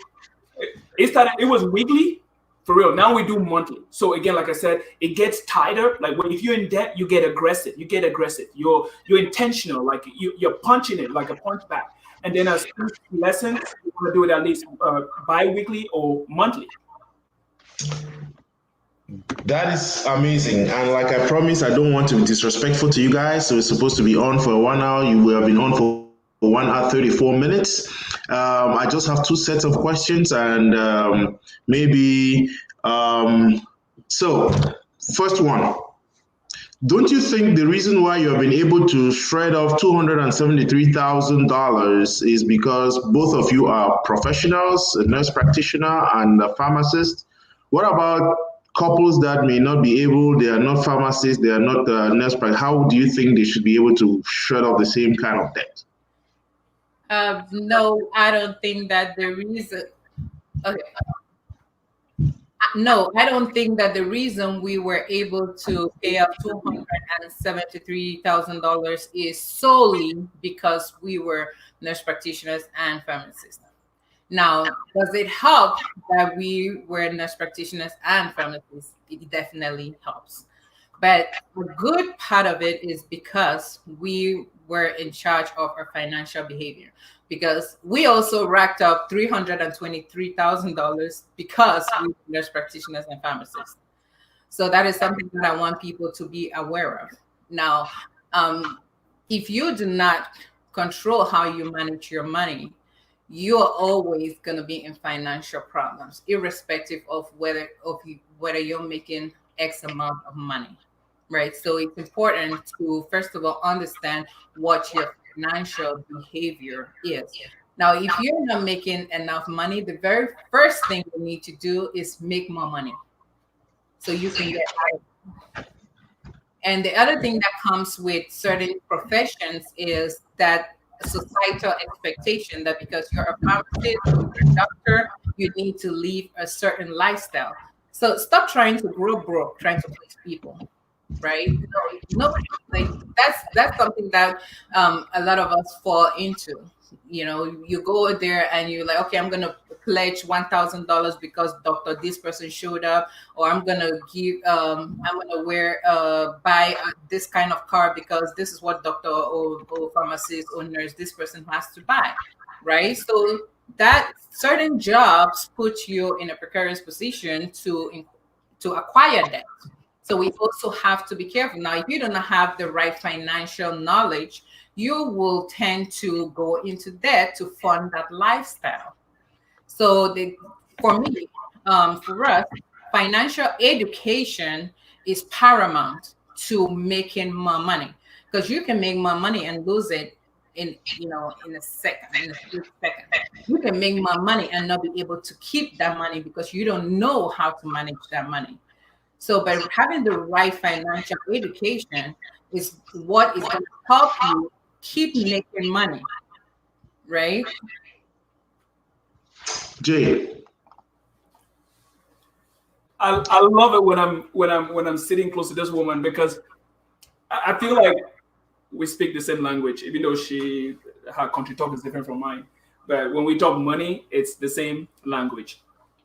It was weekly, for real. Now we do monthly. So again, like I said, it gets tighter. Like if you're in debt, you get aggressive. You're intentional. Like you're punching it like a punch bag. And then as lessons, you want to do it at least bi-weekly or monthly. That is amazing. And like I promised, I don't want to be disrespectful to you guys. So it's supposed to be on for 1 hour. You will have been on for 1 hour, 34 minutes. I just have 2 sets of questions and so first one, Don't you think the reason why you have been able to shred off $273,000 is because both of you are professionals, a nurse practitioner and a pharmacist? What about couples that may not be able, they are not pharmacists, they are not nurse practitioners? How do you think they should be able to shred off the same kind of debt? No, I don't think that the reason. Okay. No, I don't think that the reason we were able to pay up $273,000 is solely because we were nurse practitioners and pharmacists. Now, does it help that we were nurse practitioners and pharmacists? It definitely helps. But a good part of it is because we were in charge of our financial behavior. Because we also racked up $323,000 because we were nurse practitioners and pharmacists. So that is something that I want people to be aware of. Now, if you do not control how you manage your money, you're always going to be in financial problems, irrespective of whether you're making X amount of money, right? So it's important to, first of all, understand what your financial behavior is. Now, if you're not making enough money, the very first thing you need to do is make more money so you can get out. And the other thing that comes with certain professions is that societal expectation that because you're a pharmacist or a doctor, you need to live a certain lifestyle. So stop trying to grow broke, trying to please people, right? No, like that's something that a lot of us fall into. You know, you go there and you're like, okay, I'm gonna pledge $1,000 because doctor this person showed up, or I'm gonna buy this kind of car because this is what doctor or pharmacist or nurse this person has to buy, right? So that certain jobs put you in a precarious position to acquire debt. So we also have to be careful. Now, if you don't have the right financial knowledge, you will tend to go into debt to fund that lifestyle. So for me, for us, financial education is paramount to making more money, because you can make more money and lose it in a second, in a split second. You can make more money and not be able to keep that money because you don't know how to manage that money. So by having the right financial education is what is going to help you keep making money, right? Jay. I love it when I'm sitting close to this woman, because I feel like we speak the same language, even though her country talk is different from mine. But when we talk money, it's the same language.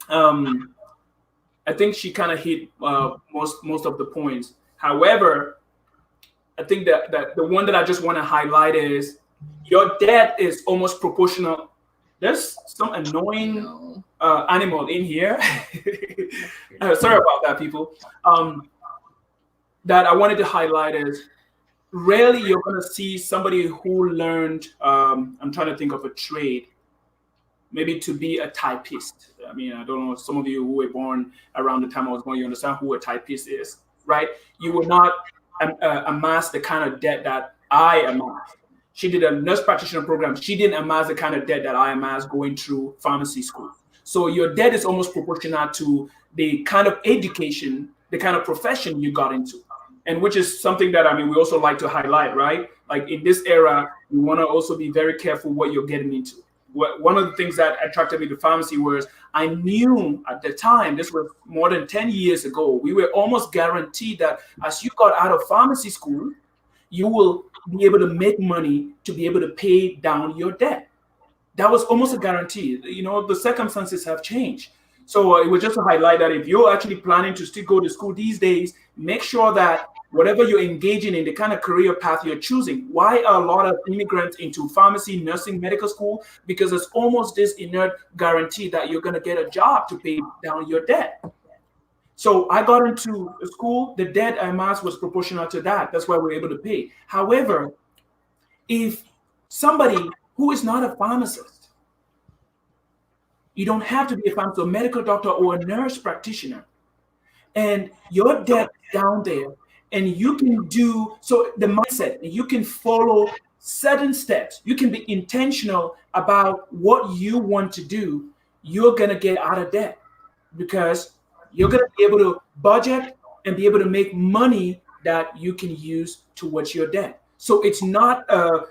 I think she kind of hit most of the points. However, I think that the one that I just want to highlight is your debt is almost proportional. There's some annoying animal in here. Sorry about that, people. That I wanted to highlight is rarely you're going to see somebody who learned, I'm trying to think of a trade, maybe to be a typist. I mean, I don't know, some of you who were born around the time I was born, you understand who a typist is, right? You will not amass the kind of debt that I amassed. She did a nurse practitioner program. She didn't amass the kind of debt that I amassed going through pharmacy school. So your debt is almost proportional to the kind of education, the kind of profession you got into. And which is something that, I mean, we also like to highlight, right? Like in this era, you want to also be very careful what you're getting into. One of the things that attracted me to pharmacy was I knew at the time, this was more than 10 years ago, we were almost guaranteed that as you got out of pharmacy school, you will be able to make money to be able to pay down your debt. That was almost a guarantee. You know, the circumstances have changed. So it was just to highlight that if you're actually planning to still go to school these days, make sure that whatever you're engaging in, the kind of career path you're choosing. Why are a lot of immigrants into pharmacy, nursing, medical school? Because it's almost this inert guarantee that you're going to get a job to pay down your debt. So I got into school, the debt I amassed was proportional to that. That's why we're able to pay. However, if somebody who is not a pharmacist, you don't have to be a pharmacist, a medical doctor or a nurse practitioner, and your debt down there, and you can do so. The mindset, you can follow certain steps. You can be intentional about what you want to do. You're gonna get out of debt because you're gonna be able to budget and be able to make money that you can use towards your debt. So it's not a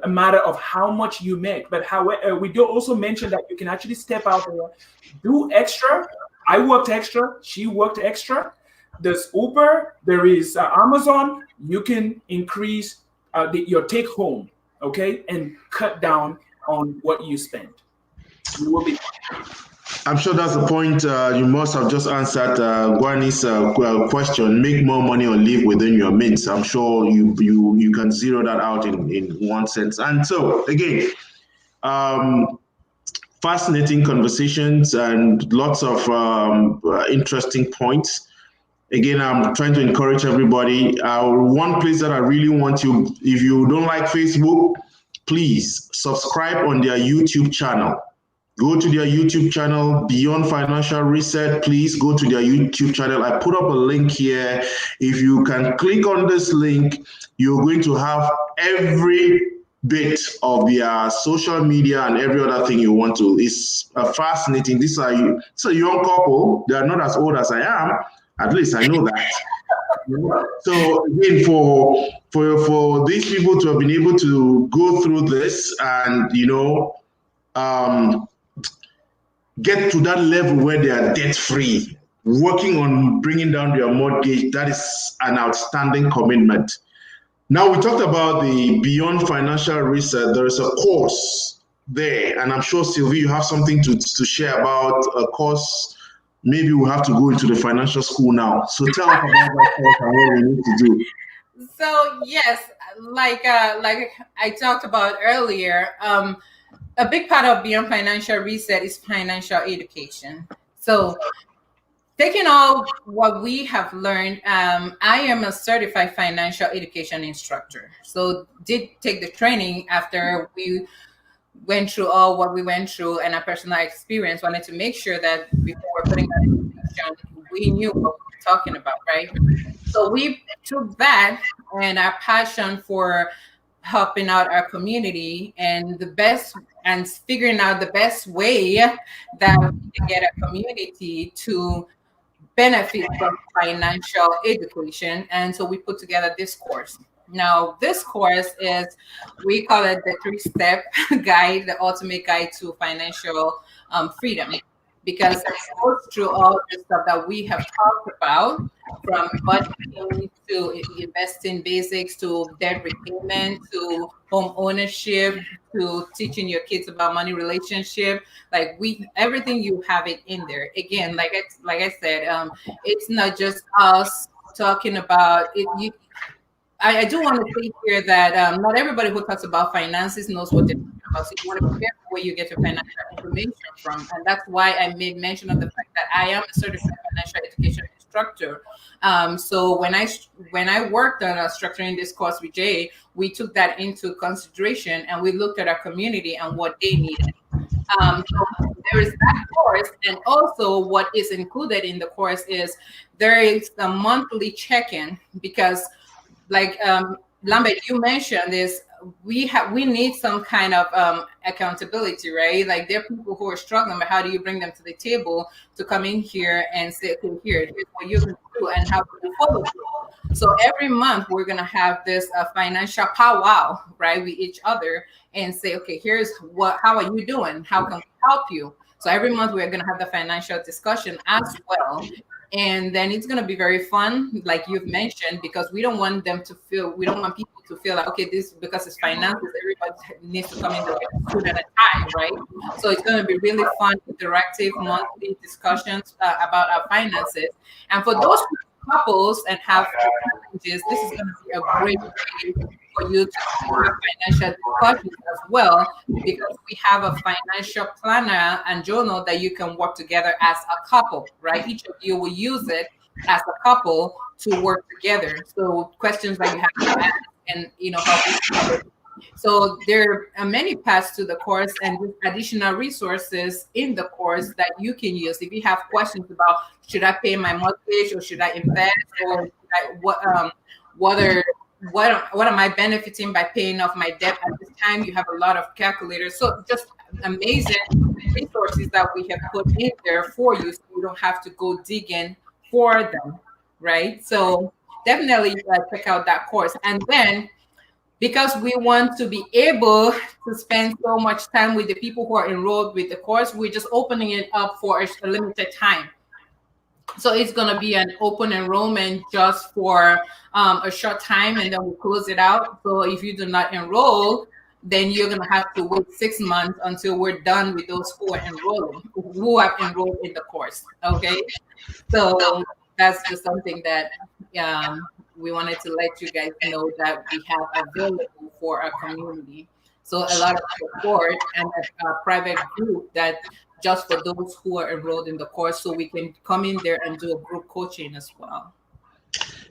matter of how much you make, but however, we do also mention that you can actually step out there, do extra. I worked extra. She worked extra. There's Uber. There is Amazon. You can increase your take home, okay, and cut down on what you spend. You will be. I'm sure that's the point. You must have just answered Gwani's question. Make more money or live within your means. I'm sure you can zero that out in one sense. And so again, fascinating conversations and lots of interesting points. Again, I'm trying to encourage everybody. One place that I really want you, if you don't like Facebook, please subscribe on their YouTube channel. Go to their YouTube channel, Beyond Financial Reset. Please go to their YouTube channel. I put up a link here. If you can click on this link, you're going to have every bit of their social media and every other thing you want to. It's fascinating. It's a young couple. They are not as old as I am. At least I know that. So again, for these people to have been able to go through this and get to that level where they are debt free, working on bringing down their mortgage, that is an outstanding commitment. Now we talked about the Beyond Financial Reset. There is a course there, and I'm sure Sylvie, you have something to share about a course. Maybe we'll have to go into the financial school now. So tell us about that course and what we need to do. So yes, like I talked about earlier, a big part of Beyond Financial Reset is financial education. So taking all what we have learned, I am a certified financial education instructor. So did take the training after we went through all what we went through, and a personal experience. Wanted to make sure that before we're putting that in action, we knew what we were talking about, right? So we took that and our passion for helping out our community and figuring out the best way that we can get a community to benefit from financial education. And so we put together this course. Now, this course we call it the 3-step guide, the ultimate guide to financial freedom, because it goes through all the stuff that we have talked about, from budgeting to investing basics to debt repayment to home ownership to teaching your kids about money relationship. Like everything, you have it in there. Again, like I said, it's not just us talking about it. I do want to say here that not everybody who talks about finances knows what they're talking about. So you want to be careful where you get your financial information from. And that's why I made mention of the fact that I am a certified financial education instructor. So when I worked on structuring this course with Jay, we took that into consideration and we looked at our community and what they needed. So there is that course, and also what is included in the course is there is a monthly check-in, because like Lambert, you mentioned this, we need some kind of accountability, right? Like there are people who are struggling, but how do you bring them to the table to come in here and say, okay, here's what you can do and how can you follow through? So every month we're gonna have this financial powwow, right, with each other and say, okay, how are you doing? How can we help you? So every month we're gonna have the financial discussion as well. And then it's going to be very fun, like you've mentioned, because we don't want people to feel like, okay, this, because it's finances, everybody needs to come in with a suit and a tie, right? So it's going to be really fun, interactive, monthly discussions about our finances. And for those couples and have challenges, this is going to be a great way for you to have financial discussions as well, because we have a financial planner and journal that you can work together as a couple, right? Each of you will use it as a couple to work together. So questions that you have to ask and help each other So there are many paths to the course and additional resources in the course that you can use. If you have questions about should I pay my mortgage or should I invest or should I, what am I benefiting by paying off my debt at this time? You have a lot of calculators. So just amazing resources that we have put in there for you, so you don't have to go digging for them, right? So definitely check out that course. And then because we want to be able to spend so much time with the people who are enrolled with the course, we're just opening it up for a limited time. So it's going to be an open enrollment just for a short time, and then we'll close it out. So if you do not enroll, then you're going to have to wait 6 months until we're done with those who are enrolling, who have enrolled in the course. Okay. So that's just something that we wanted to let you guys know that we have available for our community. So a lot of support and a private group that just for those who are enrolled in the course, so we can come in there and do a group coaching as well.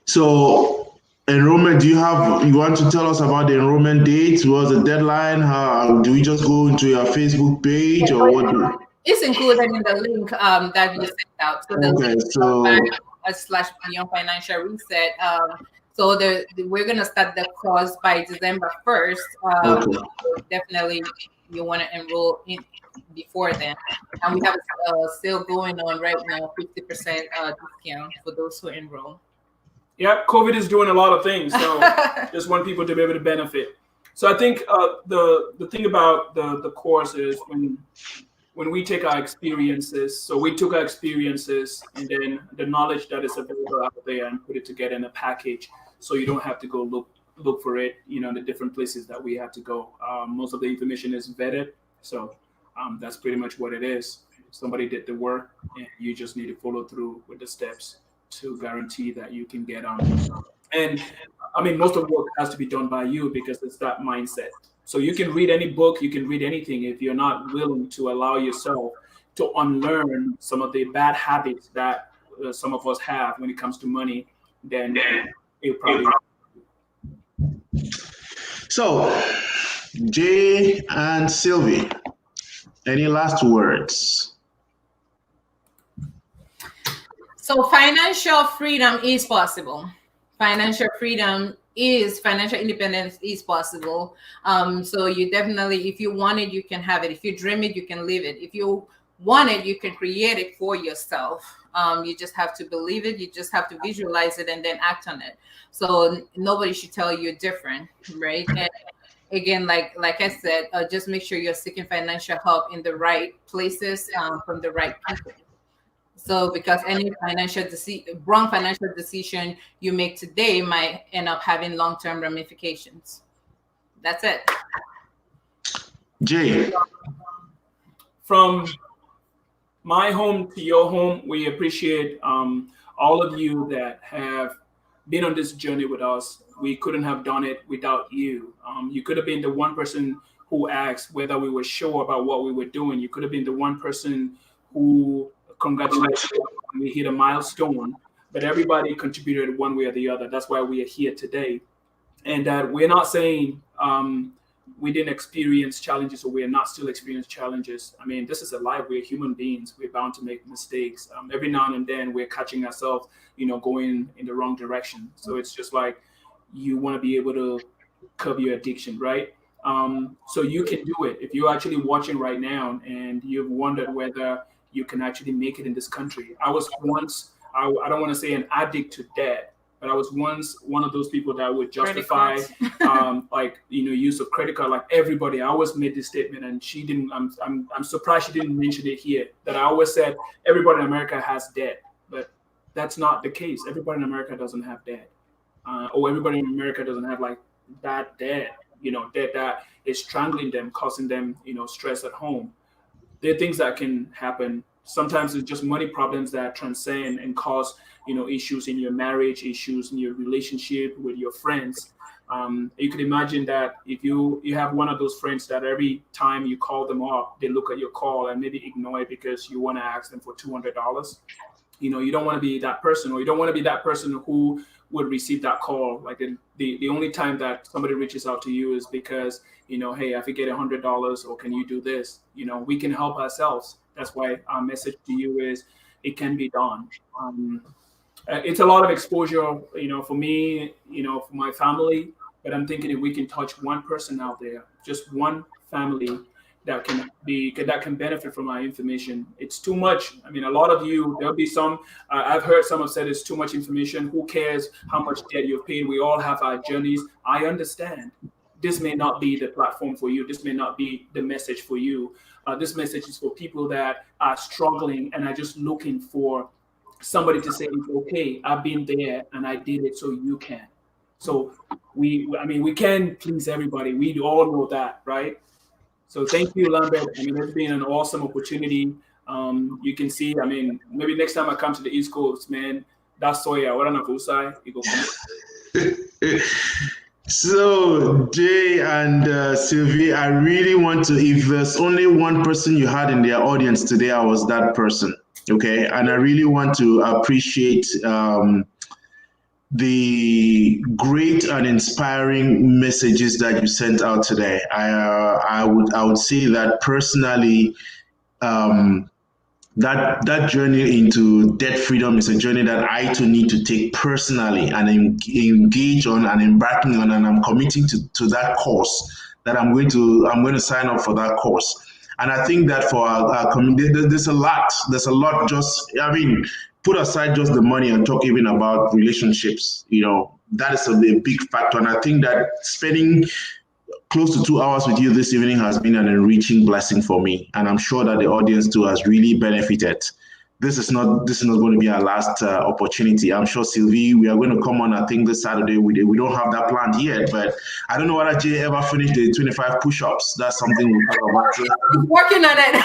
So enrollment, you want to tell us about the enrollment dates? What's the deadline? How do we just go into your Facebook page or what? It's included in the link that you sent out. So the link / Beyond Financial Reset. So we're gonna start the course by December 1st. So definitely you want to enroll in before then. And we have a sale going on right now, 50% discount for those who enroll. Yeah, COVID is doing a lot of things, so just want people to be able to benefit. So I think the thing about the course is when we take our experiences, so we took our experiences and then the knowledge that is available out there and put it together in a package, so you don't have to go look for it, the different places that we have to go. Most of the information is vetted, so that's pretty much what it is. Somebody did the work, and you just need to follow through with the steps to guarantee that you can get on. And I mean, most of the work has to be done by you because it's that mindset. So you can read any book, you can read anything. If you're not willing to allow yourself to unlearn some of the bad habits that some of us have when it comes to money, then it probably. So, Jay and Sylvie, any last words? So financial freedom is possible. Financial independence is possible. So you definitely, if you want it, you can have it. If you dream it, you can live it. If you want it, you can create it for yourself. You just have to believe it. You just have to visualize it and then act on it. So nobody should tell you different, right? And again, like I said, just make sure you're seeking financial help in the right places from the right people. So because any wrong financial decision you make today might end up having long-term ramifications. That's it. Jay. From my home to your home, we appreciate all of you that have been on this journey with us. We couldn't have done it without you. You could have been the one person who asked whether we were sure about what we were doing. You could have been the one person who congratulated when we hit a milestone, but everybody contributed one way or the other. That's why we are here today. And that we're not saying we didn't experience challenges or we're not still experiencing challenges. I mean, this is a life. We're human beings. We're bound to make mistakes. Every now and then we're catching ourselves, going in the wrong direction. So it's just like you want to be able to curb your addiction, right? So you can do it. If you're actually watching right now and you've wondered whether you can actually make it in this country. I was once, I don't want to say an addict to debt, but I was once one of those people that would justify use of credit card like everybody. I always made this statement and she didn't, I'm surprised she didn't mention it here, that I always said everybody in America has debt, but that's not the case. Everybody in America doesn't have debt. Or everybody in America doesn't have like bad debt, debt that is strangling them, causing them, stress at home. There are things that can happen. Sometimes it's just money problems that transcend and cause, issues in your marriage, issues in your relationship with your friends. You can imagine that if you have one of those friends that every time you call them up, they look at your call and maybe ignore it because you want to ask them for $200. You don't want to be that person, or you don't want to be that person who would receive that call. Like the only time that somebody reaches out to you is because, hey, I forget $100, or can you do this? We can help ourselves. That's why our message to you is it can be done. It's a lot of exposure, for me, for my family, but I'm thinking if we can touch one person out there, just one family that can benefit from our information. It's too much. I mean, a lot of you, there'll be some, I've heard some have said it's too much information. Who cares how much debt you've paid? We all have our journeys. I understand. This may not be the platform for you. This may not be the message for you. This message is for people that are struggling and are just looking for somebody to say, it's okay, I've been there and I did it, so you can. So we can please everybody. We all know that, right? So thank you, Lambert. I mean, it's been an awesome opportunity. You can see, I mean, maybe next time I come to the East Coast, man, that's soya. What on the you go come. So, Jay and Sylvie, I really want to, if there's only one person you had in their audience today, I was that person. Okay. And I really want to appreciate the great and inspiring messages that you sent out today. I would say that personally, that journey into debt freedom is a journey that I too need to take personally and engage on and embarking on, and I'm committing to that course that I'm going to sign up for that course. And I think that for our community, there's a lot just, I mean, put aside just the money and talk even about relationships, that is a big factor. And I think that spending close to 2 hours with you this evening has been an enriching blessing for me. And I'm sure that the audience too has really benefited. This is not going to be our last opportunity. I'm sure, Sylvie, we are going to come on, I think, this Saturday. We don't have that planned yet, but I don't know whether Jay ever finished the 25 push-ups. That's something we'll talk about. I'm working on it.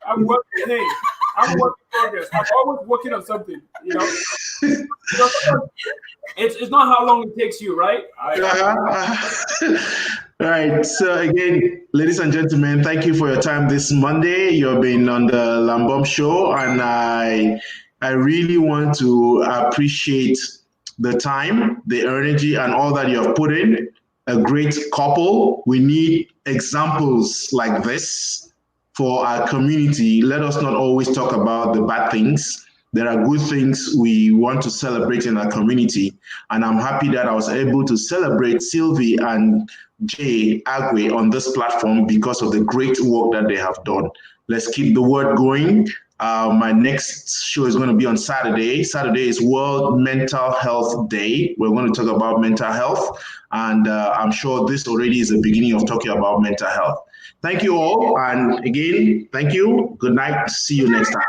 I'm working progress. I'm always working on something, It's not how long it takes you, right? All right. So again, ladies and gentlemen, thank you for your time this Monday. You've been on the Lamboms Show, and I really want to appreciate the time, the energy, and all that you have put in. A great couple. We need examples like this for our community. Let us not always talk about the bad things. There are good things we want to celebrate in our community. And I'm happy that I was able to celebrate Sylvie and Jay Agwe on this platform because of the great work that they have done. Let's keep the word going. My next show is going to be on Saturday. Saturday is World Mental Health Day. We're going to talk about mental health. And I'm sure this already is the beginning of talking about mental health. Thank you all. And again, thank you. Good night. See you next time.